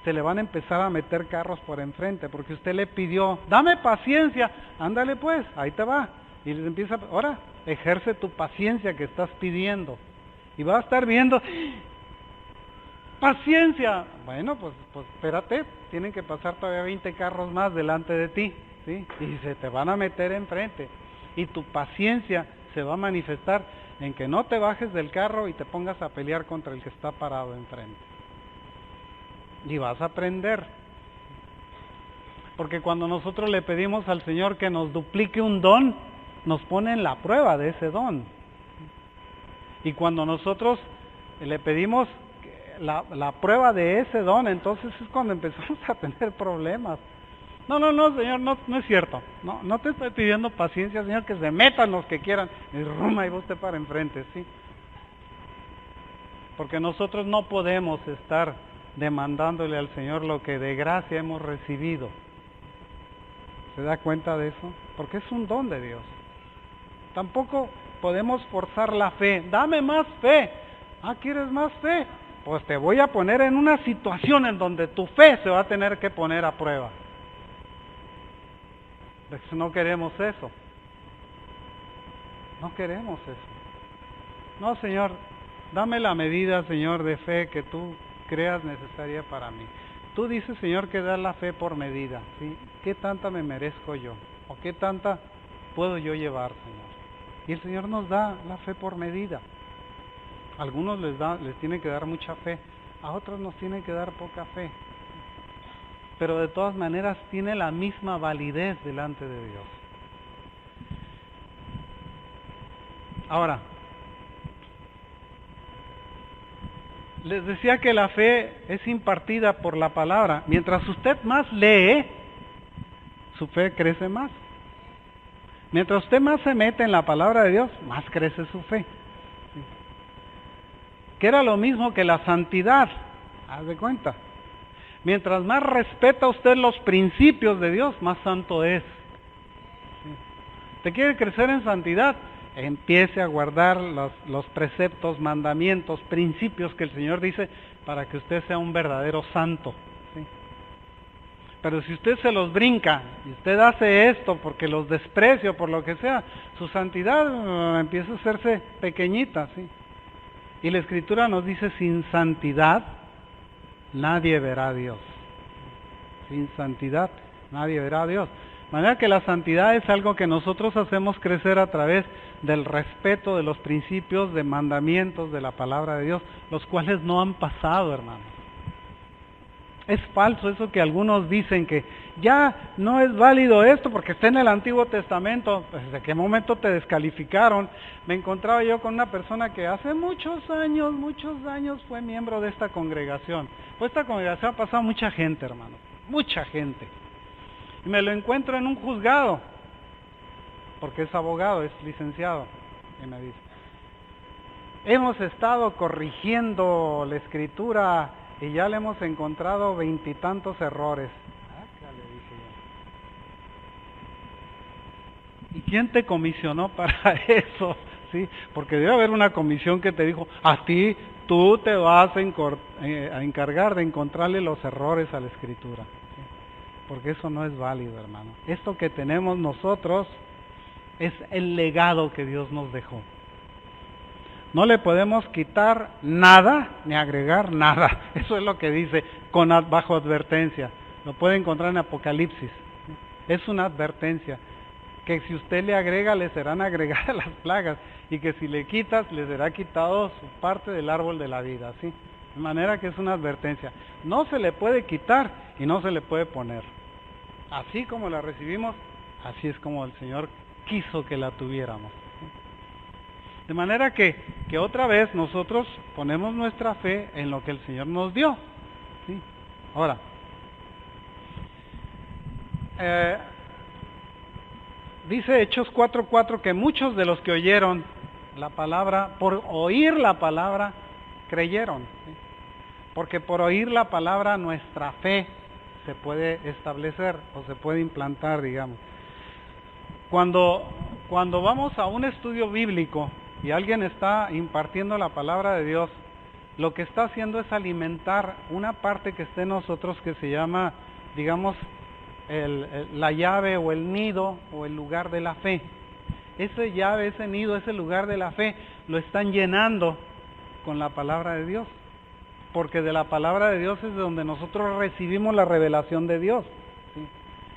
Se le van a empezar a meter carros por enfrente, porque usted le pidió, dame paciencia, ándale pues, ahí te va. Y les empieza, ahora, ejerce tu paciencia que estás pidiendo. Y va a estar viendo, paciencia. Bueno, pues espérate, tienen que pasar todavía 20 carros más delante de ti, ¿sí? Y se te van a meter enfrente. Y tu paciencia se va a manifestar en que no te bajes del carro y te pongas a pelear contra el que está parado enfrente. Y vas a aprender. Porque cuando nosotros le pedimos al Señor que nos duplique un don, nos pone en la prueba de ese don. Y cuando nosotros le pedimos la prueba de ese don, entonces es cuando empezamos a tener problemas. No, Señor, no es cierto. No te estoy pidiendo paciencia, Señor, que se metan los que quieran. Y ruma, y vos te para enfrente, ¿sí? Porque nosotros no podemos estar demandándole al Señor lo que de gracia hemos recibido. ¿Se da cuenta de eso? Porque es un don de Dios. Tampoco podemos forzar la fe. Dame más fe. ¿Quieres más fe? Pues te voy a poner en una situación en donde tu fe se va a tener que poner a prueba. No queremos eso. No queremos eso. No, Señor, dame la medida, Señor, de fe que tú creas necesaria para mí. Tú dices, Señor, que das la fe por medida, ¿sí? ¿Qué tanta me merezco yo? ¿O qué tanta puedo yo llevar, Señor? Y el Señor nos da la fe por medida. A algunos les tiene que dar mucha fe, a otros nos tiene que dar poca fe. Pero de todas maneras tiene la misma validez delante de Dios. Ahora, les decía que la fe es impartida por la palabra. Mientras usted más lee, su fe crece más. Mientras usted más se mete en la palabra de Dios, más crece su fe. Que era lo mismo que la santidad, haz de cuenta. Mientras más respeta usted los principios de Dios, más santo es. ¿Te quiere crecer en santidad? Empiece a guardar los preceptos, mandamientos, principios que el Señor dice para que usted sea un verdadero santo. ¿Sí? Pero si usted se los brinca y usted hace esto porque los desprecia o por lo que sea, su santidad empieza a hacerse pequeñita. ¿Sí? Y la Escritura nos dice, sin santidad nadie verá a Dios. Sin santidad nadie verá a Dios. De manera que la santidad es algo que nosotros hacemos crecer a través del respeto de los principios, de mandamientos de la palabra de Dios, los cuales no han pasado, hermanos. Es falso eso que algunos dicen que ya no es válido esto porque está en el Antiguo Testamento. Pues, ¿desde qué momento te descalificaron? Me encontraba yo con una persona que hace muchos años fue miembro de esta congregación. Pues esta congregación ha pasado mucha gente, hermano, mucha gente. Y me lo encuentro en un juzgado, porque es abogado, es licenciado, y me dice, hemos estado corrigiendo la escritura y ya le hemos encontrado 20 y tantos errores. Acá le dije yo. ¿Y quién te comisionó para eso? ¿Sí? Porque debe haber una comisión que te dijo, a ti, tú te vas a encargar de encontrarle los errores a la escritura. ¿Sí? Porque eso no es válido, hermano. Esto que tenemos nosotros es el legado que Dios nos dejó. No le podemos quitar nada ni agregar nada. Eso es lo que dice bajo advertencia. Lo puede encontrar en Apocalipsis. Es una advertencia. Que si usted le agrega, le serán agregadas las plagas. Y que si le quitas, le será quitado su parte del árbol de la vida. ¿Sí? De manera que es una advertencia. No se le puede quitar y no se le puede poner. Así como la recibimos, así es como el Señor quiso que la tuviéramos. De manera que otra vez nosotros ponemos nuestra fe en lo que el Señor nos dio. ¿Sí? Ahora, dice Hechos 4:4 que muchos de los que oyeron la palabra, por oír la palabra, creyeron. ¿Sí? Porque por oír la palabra nuestra fe se puede establecer o se puede implantar, digamos. Cuando vamos a un estudio bíblico y alguien está impartiendo la palabra de Dios, lo que está haciendo es alimentar una parte que está en nosotros que se llama, digamos, la llave o el nido o el lugar de la fe. Ese llave, ese nido, ese lugar de la fe, lo están llenando con la palabra de Dios. Porque de la palabra de Dios es de donde nosotros recibimos la revelación de Dios. ¿Sí?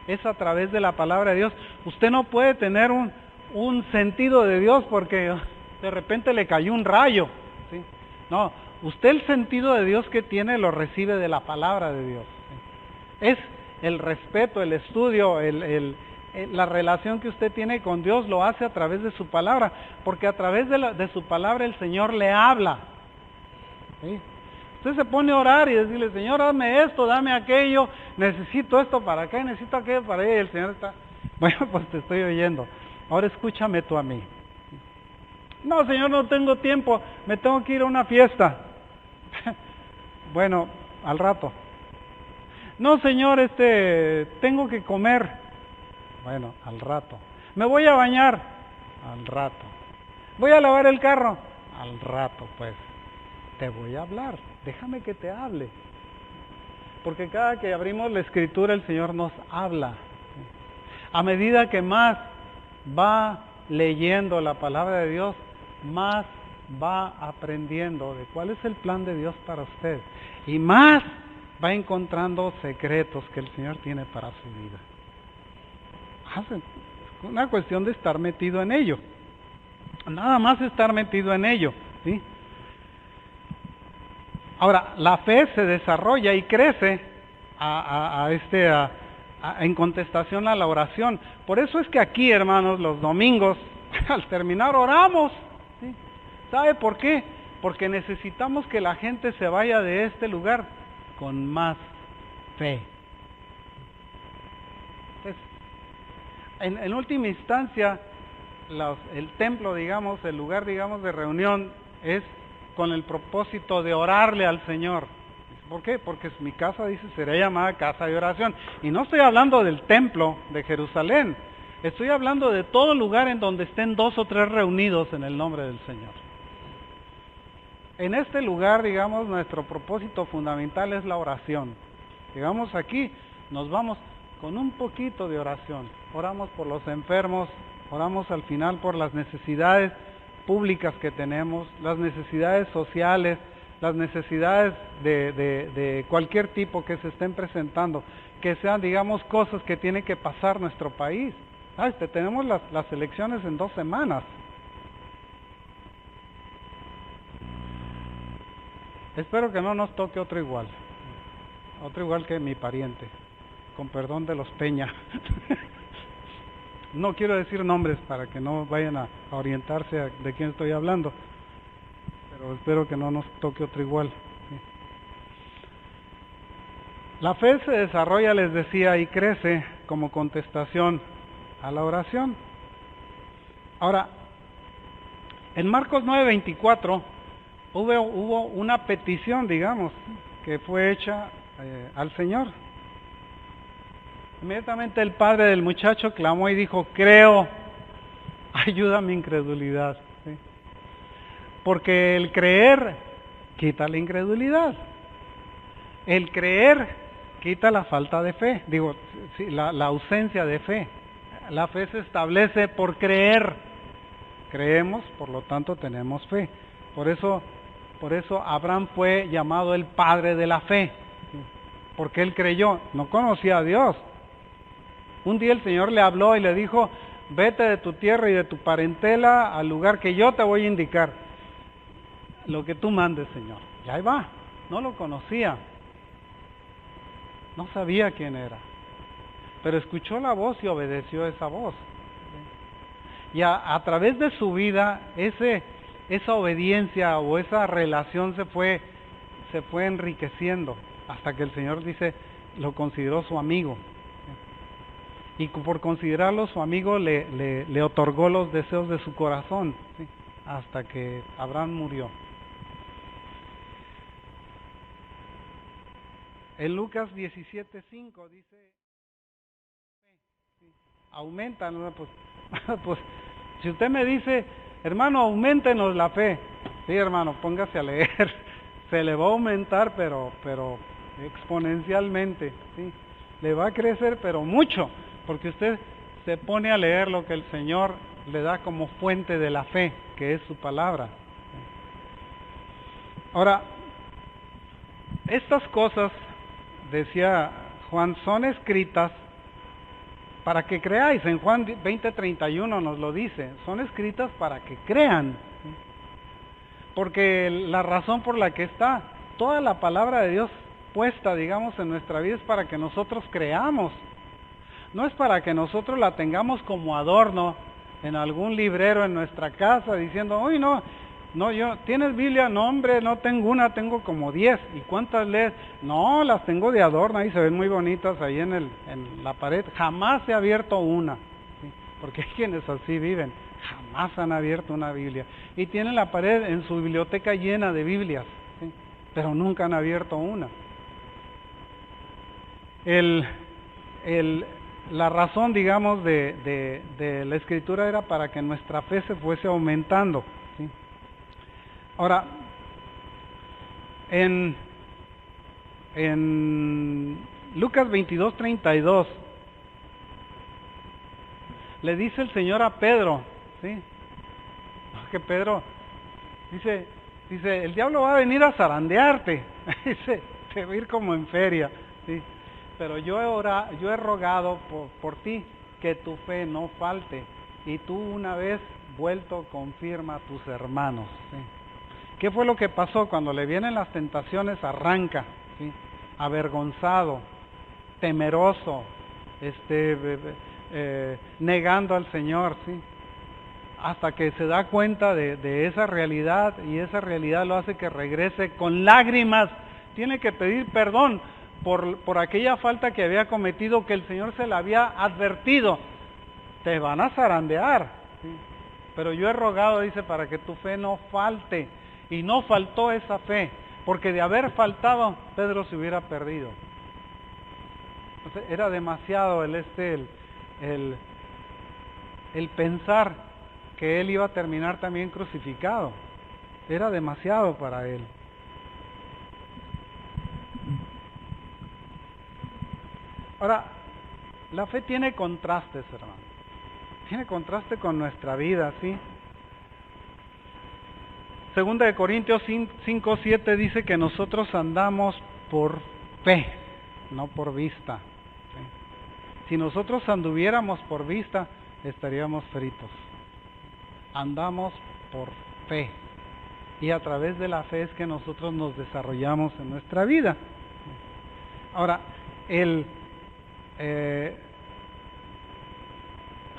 Es a través de la palabra de Dios. Usted no puede tener un sentido de Dios porque de repente le cayó un rayo. ¿Sí? No, usted el sentido de Dios que tiene lo recibe de la palabra de Dios. ¿Sí? Es el respeto, el estudio, la relación que usted tiene con Dios lo hace a través de su palabra, porque a través de su palabra el Señor le habla. ¿Sí? Usted se pone a orar y decirle, Señor, dame esto, dame aquello, necesito esto para acá, necesito aquello para allá, y el Señor está, bueno, pues te estoy oyendo, ahora escúchame tú a mí. No, Señor, no tengo tiempo, me tengo que ir a una fiesta. Bueno, al rato. No, Señor, tengo que comer. Bueno, al rato. Me voy a bañar. Al rato. Voy a lavar el carro. Al rato, pues. Te voy a hablar. Déjame que te hable. Porque cada que abrimos la Escritura, el Señor nos habla. A medida que más va leyendo la palabra de Dios, más va aprendiendo de cuál es el plan de Dios para usted. Y más va encontrando secretos que el Señor tiene para su vida. Es una cuestión de estar metido en ello. Nada más estar metido en ello. ¿Sí? Ahora, la fe se desarrolla y crece en contestación a la oración. Por eso es que aquí, hermanos, los domingos, al terminar oramos. ¿Sí? ¿Sabe por qué? Porque necesitamos que la gente se vaya de este lugar con más fe. Entonces, en última instancia, el templo, digamos, el lugar, digamos, de reunión es con el propósito de orarle al Señor. ¿Por qué? Porque mi casa, dice, será llamada casa de oración. Y no estoy hablando del templo de Jerusalén. Estoy hablando de todo lugar en donde estén 2 o 3 reunidos en el nombre del Señor. En este lugar, digamos, nuestro propósito fundamental es la oración. Llegamos aquí, nos vamos con un poquito de oración. Oramos por los enfermos, oramos al final por las necesidades públicas que tenemos, las necesidades sociales, las necesidades de cualquier tipo que se estén presentando, que sean, digamos, cosas que tiene que pasar nuestro país. Tenemos las elecciones en 2 semanas. Espero que no nos toque otro igual. otro igual que mi pariente, con perdón de los Peña. No quiero decir nombres para que no vayan a orientarse de quién estoy hablando, pero espero que no nos toque otro igual. La fe se desarrolla, les decía, y crece como contestación a la oración. Ahora, en Marcos 9:24 hubo una petición, digamos, que fue hecha al Señor. Inmediatamente el padre del muchacho clamó y dijo: creo, ayuda a mi incredulidad. ¿Sí? Porque el creer quita la incredulidad. El creer quita la falta de fe, la ausencia de fe. La fe se establece por creer. Creemos, por lo tanto tenemos fe. Por eso Abraham fue llamado el padre de la fe, porque él creyó, no conocía a Dios. Un día el Señor le habló y le dijo: vete de tu tierra y de tu parentela al lugar que yo te voy a indicar. Lo que tú mandes, Señor. Y ahí va. No lo conocía. No sabía quién era. Pero escuchó la voz y obedeció esa voz. Y a través de su vida, esa obediencia o esa relación se fue enriqueciendo, hasta que el Señor lo consideró su amigo. Y por considerarlo su amigo, le otorgó los deseos de su corazón, ¿sí? Hasta que Abraham murió. En Lucas 17:5 dice: aumenta, ¿no? Pues si usted me dice: hermano, auméntenos la fe. Sí, hermano, póngase a leer. Se le va a aumentar, pero exponencialmente, ¿sí? Le va a crecer, pero mucho, porque usted se pone a leer lo que el Señor le da como fuente de la fe, que es su palabra. Ahora, estas cosas, decía Juan, son escritas para que creáis. En Juan 20:31 nos lo dice: son escritas para que crean. Porque la razón por la que está toda la palabra de Dios puesta, digamos, en nuestra vida es para que nosotros creamos. No es para que nosotros la tengamos como adorno en algún librero en nuestra casa diciendo: uy, no, ¿tienes Biblia? No, hombre, no tengo una, tengo como 10. ¿Y cuántas lees? No, las tengo de adorno, ahí se ven muy bonitas ahí en la pared. Jamás he abierto una, ¿sí? Porque hay quienes así viven, jamás han abierto una Biblia. Y tienen la pared en su biblioteca llena de Biblias, ¿sí? Pero nunca han abierto una. La razón, digamos, de la Escritura era para que nuestra fe se fuese aumentando, ¿sí? Ahora, en Lucas 22:32 le dice el Señor a Pedro, ¿sí? Que Pedro dice, el diablo va a venir a zarandearte, dice, te va a ir como en feria, ¿sí? Pero yo he rogado por ti que tu fe no falte, y tú, una vez vuelto, confirma a tus hermanos, ¿sí? ¿Qué fue lo que pasó? Cuando le vienen las tentaciones, arranca, ¿sí? Avergonzado, temeroso, negando al Señor, ¿sí? Hasta que se da cuenta de esa realidad, y esa realidad lo hace que regrese con lágrimas. Tiene que pedir perdón por aquella falta que había cometido, que el Señor se la había advertido. Te van a zarandear, ¿sí? Pero yo he rogado, dice, para que tu fe no falte. Y no faltó esa fe, porque de haber faltado, Pedro se hubiera perdido. Entonces, era demasiado el pensar que él iba a terminar también crucificado. Era demasiado para él. Ahora, la fe tiene contrastes, hermano. Tiene contraste con nuestra vida, ¿sí? Segunda de Corintios 5:7 dice que nosotros andamos por fe, no por vista, ¿sí? Si nosotros anduviéramos por vista, estaríamos fritos. Andamos por fe. Y a través de la fe es que nosotros nos desarrollamos en nuestra vida. Ahora,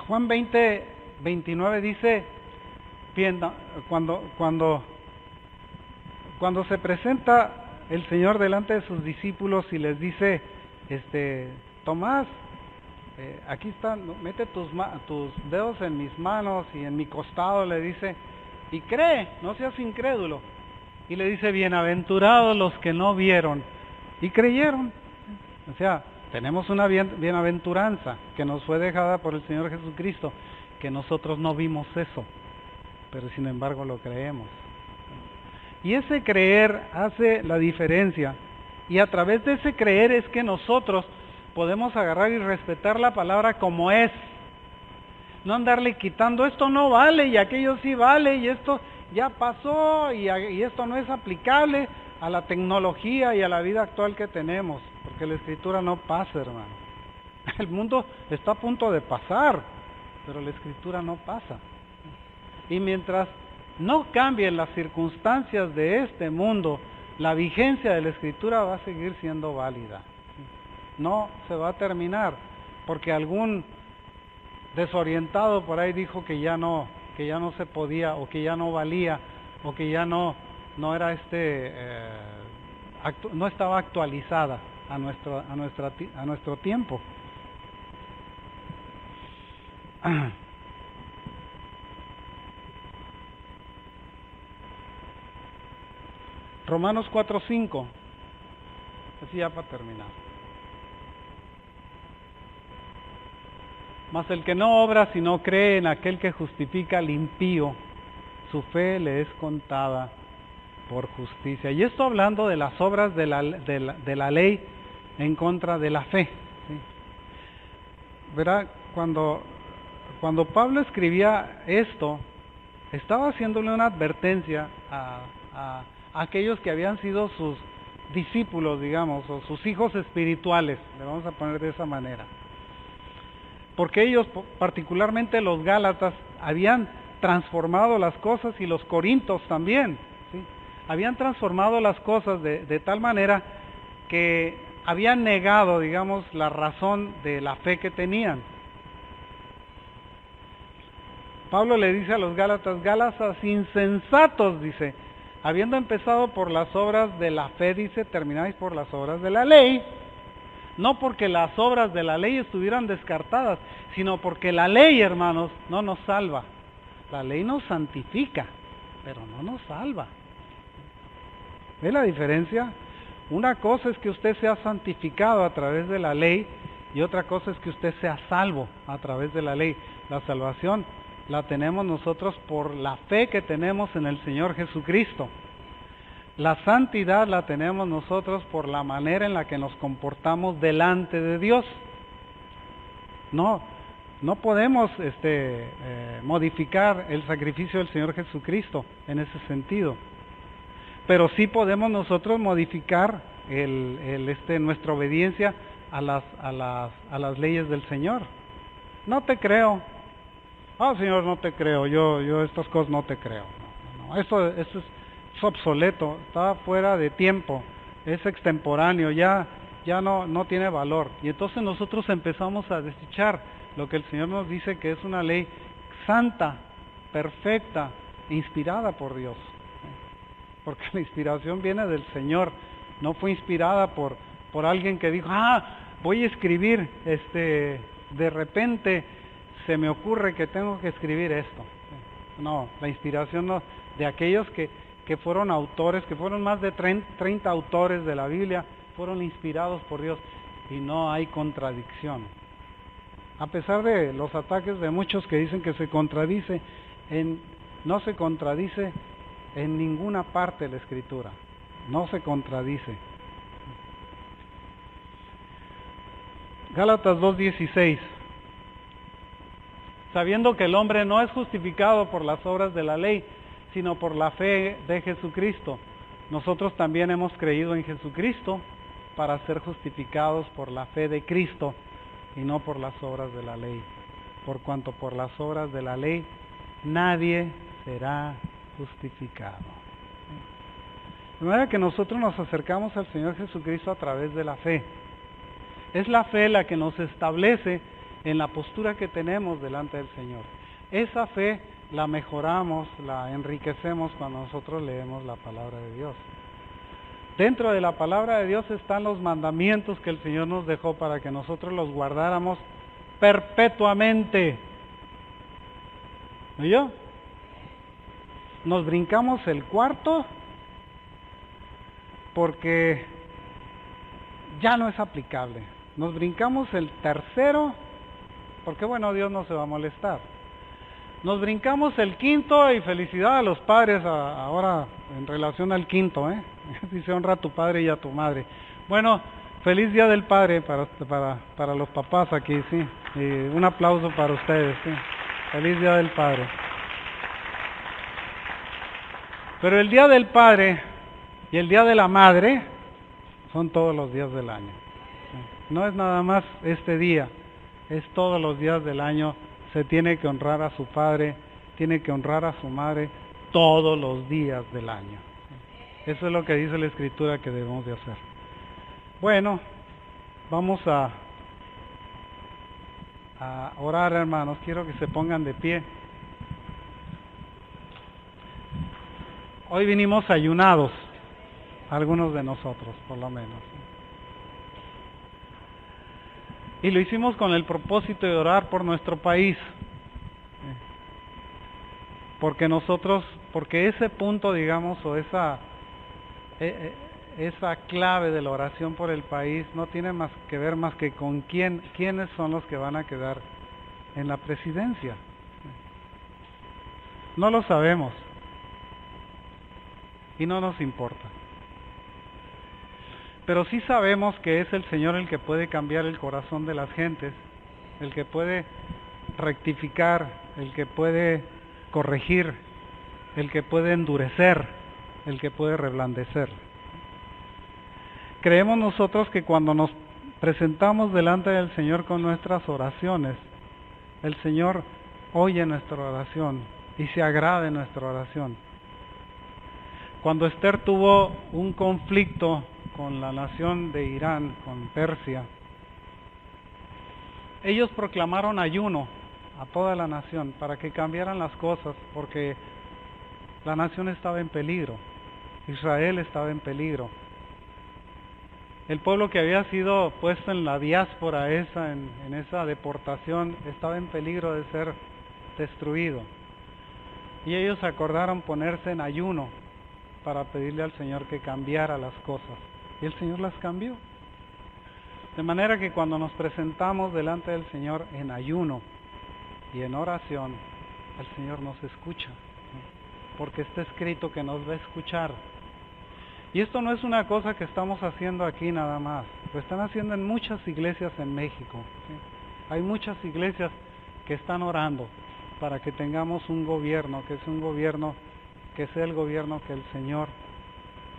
Juan 20:29 dice, cuando se presenta el Señor delante de sus discípulos y les dice, Tomás, aquí están, mete tus dedos en mis manos y en mi costado, le dice, y cree, no seas incrédulo. Y le dice, bienaventurados los que no vieron y creyeron. O sea, tenemos una bienaventuranza que nos fue dejada por el Señor Jesucristo, que nosotros no vimos eso, pero sin embargo lo creemos. Y ese creer hace la diferencia, y a través de ese creer es que nosotros podemos agarrar y respetar la palabra como es, no andarle quitando, esto no vale y aquello sí vale y esto ya pasó y esto no es aplicable a la tecnología y a la vida actual que tenemos, porque la Escritura no pasa, hermano. El mundo está a punto de pasar, pero la Escritura no pasa. Y mientras no cambien las circunstancias de este mundo, la vigencia de la Escritura va a seguir siendo válida. No se va a terminar, porque algún desorientado por ahí dijo que ya no se podía, o que ya no valía, o que ya no era no estaba actualizada a nuestro tiempo. Romanos 4:5, así ya para terminar. Mas el que no obra, sino cree en aquel que justifica al impío, su fe le es contada por justicia. Y esto hablando de las obras de la ley en contra de la fe. ¿Sí? Verá, cuando Pablo escribía esto, estaba haciéndole una advertencia a aquellos que habían sido sus discípulos, digamos, o sus hijos espirituales, le vamos a poner de esa manera. Porque ellos, particularmente los Gálatas, habían transformado las cosas, y los Corintios también, ¿sí? Habían transformado las cosas de tal manera que habían negado, digamos, la razón de la fe que tenían. Pablo le dice a los Gálatas insensatos, dice, habiendo empezado por las obras de la fe, dice, termináis por las obras de la ley. No porque las obras de la ley estuvieran descartadas, sino porque la ley, hermanos, no nos salva. La ley nos santifica, pero no nos salva. ¿Ve la diferencia? Una cosa es que usted sea santificado a través de la ley, y otra cosa es que usted sea salvo a través de la ley. La salvación la tenemos nosotros por la fe que tenemos en el Señor Jesucristo. La santidad la tenemos nosotros por la manera en la que nos comportamos delante de Dios. No podemos modificar el sacrificio del Señor Jesucristo en ese sentido. Pero sí podemos nosotros modificar nuestra obediencia a las leyes del Señor. No te creo. Señor, no te creo. Yo estas cosas no te creo. No. Esto es obsoleto, está fuera de tiempo, es extemporáneo, ya no tiene valor. Y entonces nosotros empezamos a desechar lo que el Señor nos dice que es una ley santa, perfecta, inspirada por Dios. Porque la inspiración viene del Señor, no fue inspirada por alguien que dijo, voy a escribir, de repente se me ocurre que tengo que escribir esto. No, la inspiración no, de aquellos que fueron autores, que fueron más de 30 autores de la Biblia, fueron inspirados por Dios, y no hay contradicción. A pesar de los ataques de muchos que dicen que se contradice, no se contradice en ninguna parte de la Escritura, no se contradice. Gálatas 2:16, sabiendo que el hombre no es justificado por las obras de la ley, sino por la fe de Jesucristo. Nosotros también hemos creído en Jesucristo para ser justificados por la fe de Cristo y no por las obras de la ley. Por cuanto por las obras de la ley nadie será justificado. De manera que nosotros nos acercamos al Señor Jesucristo a través de la fe. Es la fe la que nos establece en la postura que tenemos delante del Señor. Esa fe la mejoramos, la enriquecemos cuando nosotros leemos la palabra de Dios. Dentro de la palabra de Dios están los mandamientos que el Señor nos dejó para que nosotros los guardáramos perpetuamente. ¿Oyó? Nos brincamos el cuarto porque ya no es aplicable. Nos brincamos el tercero porque bueno, Dios no se va a molestar. Nos brincamos el quinto y felicidad a los padres ahora en relación al quinto, dice honra a tu padre y a tu madre. Bueno, feliz día del padre para los papás aquí, sí. Y un aplauso para ustedes, sí. Feliz día del padre. Pero el día del padre y el día de la madre son todos los días del año. No es nada más este día, es todos los días del año. Se tiene que honrar a su padre, tiene que honrar a su madre todos los días del año. Eso es lo que dice la Escritura que debemos de hacer. Bueno, vamos a orar, hermanos. Quiero que se pongan de pie. Hoy vinimos ayunados, algunos de nosotros, por lo menos. Y lo hicimos con el propósito de orar por nuestro país. Porque ese punto, digamos, o esa clave de la oración por el país no tiene más que ver más que con quiénes son los que van a quedar en la presidencia. No lo sabemos. Y no nos importa. Pero sí sabemos que es el Señor el que puede cambiar el corazón de las gentes, el que puede rectificar, el que puede corregir, el que puede endurecer, el que puede reblandecer. Creemos nosotros que cuando nos presentamos delante del Señor con nuestras oraciones, el Señor oye nuestra oración y se agrada en nuestra oración. Cuando Esther tuvo un conflicto con la nación de Irán, con Persia, ellos proclamaron ayuno a toda la nación para que cambiaran las cosas, porque la nación estaba en peligro, Israel estaba en peligro. El pueblo que había sido puesto en la diáspora en esa deportación, estaba en peligro de ser destruido. Y ellos acordaron ponerse en ayuno para pedirle al Señor que cambiara las cosas. Y el Señor las cambió. De manera que cuando nos presentamos delante del Señor en ayuno y en oración, el Señor nos escucha, porque está escrito que nos va a escuchar. Y esto no es una cosa que estamos haciendo aquí nada más, lo están haciendo en muchas iglesias en México. Hay muchas iglesias que están orando para que tengamos un gobierno, que sea el gobierno que el Señor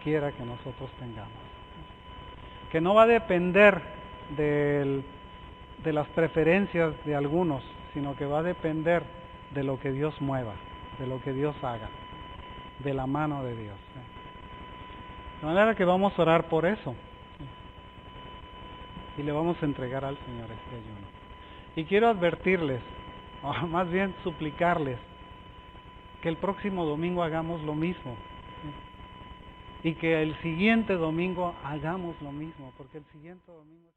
quiera que nosotros tengamos. Que no va a depender de las preferencias de algunos, sino que va a depender de lo que Dios mueva, de lo que Dios haga, de la mano de Dios. De manera que vamos a orar por eso. Y le vamos a entregar al Señor este ayuno. Y quiero advertirles, o más bien suplicarles, que el próximo domingo hagamos lo mismo. Y que el siguiente domingo hagamos lo mismo, porque el siguiente domingo...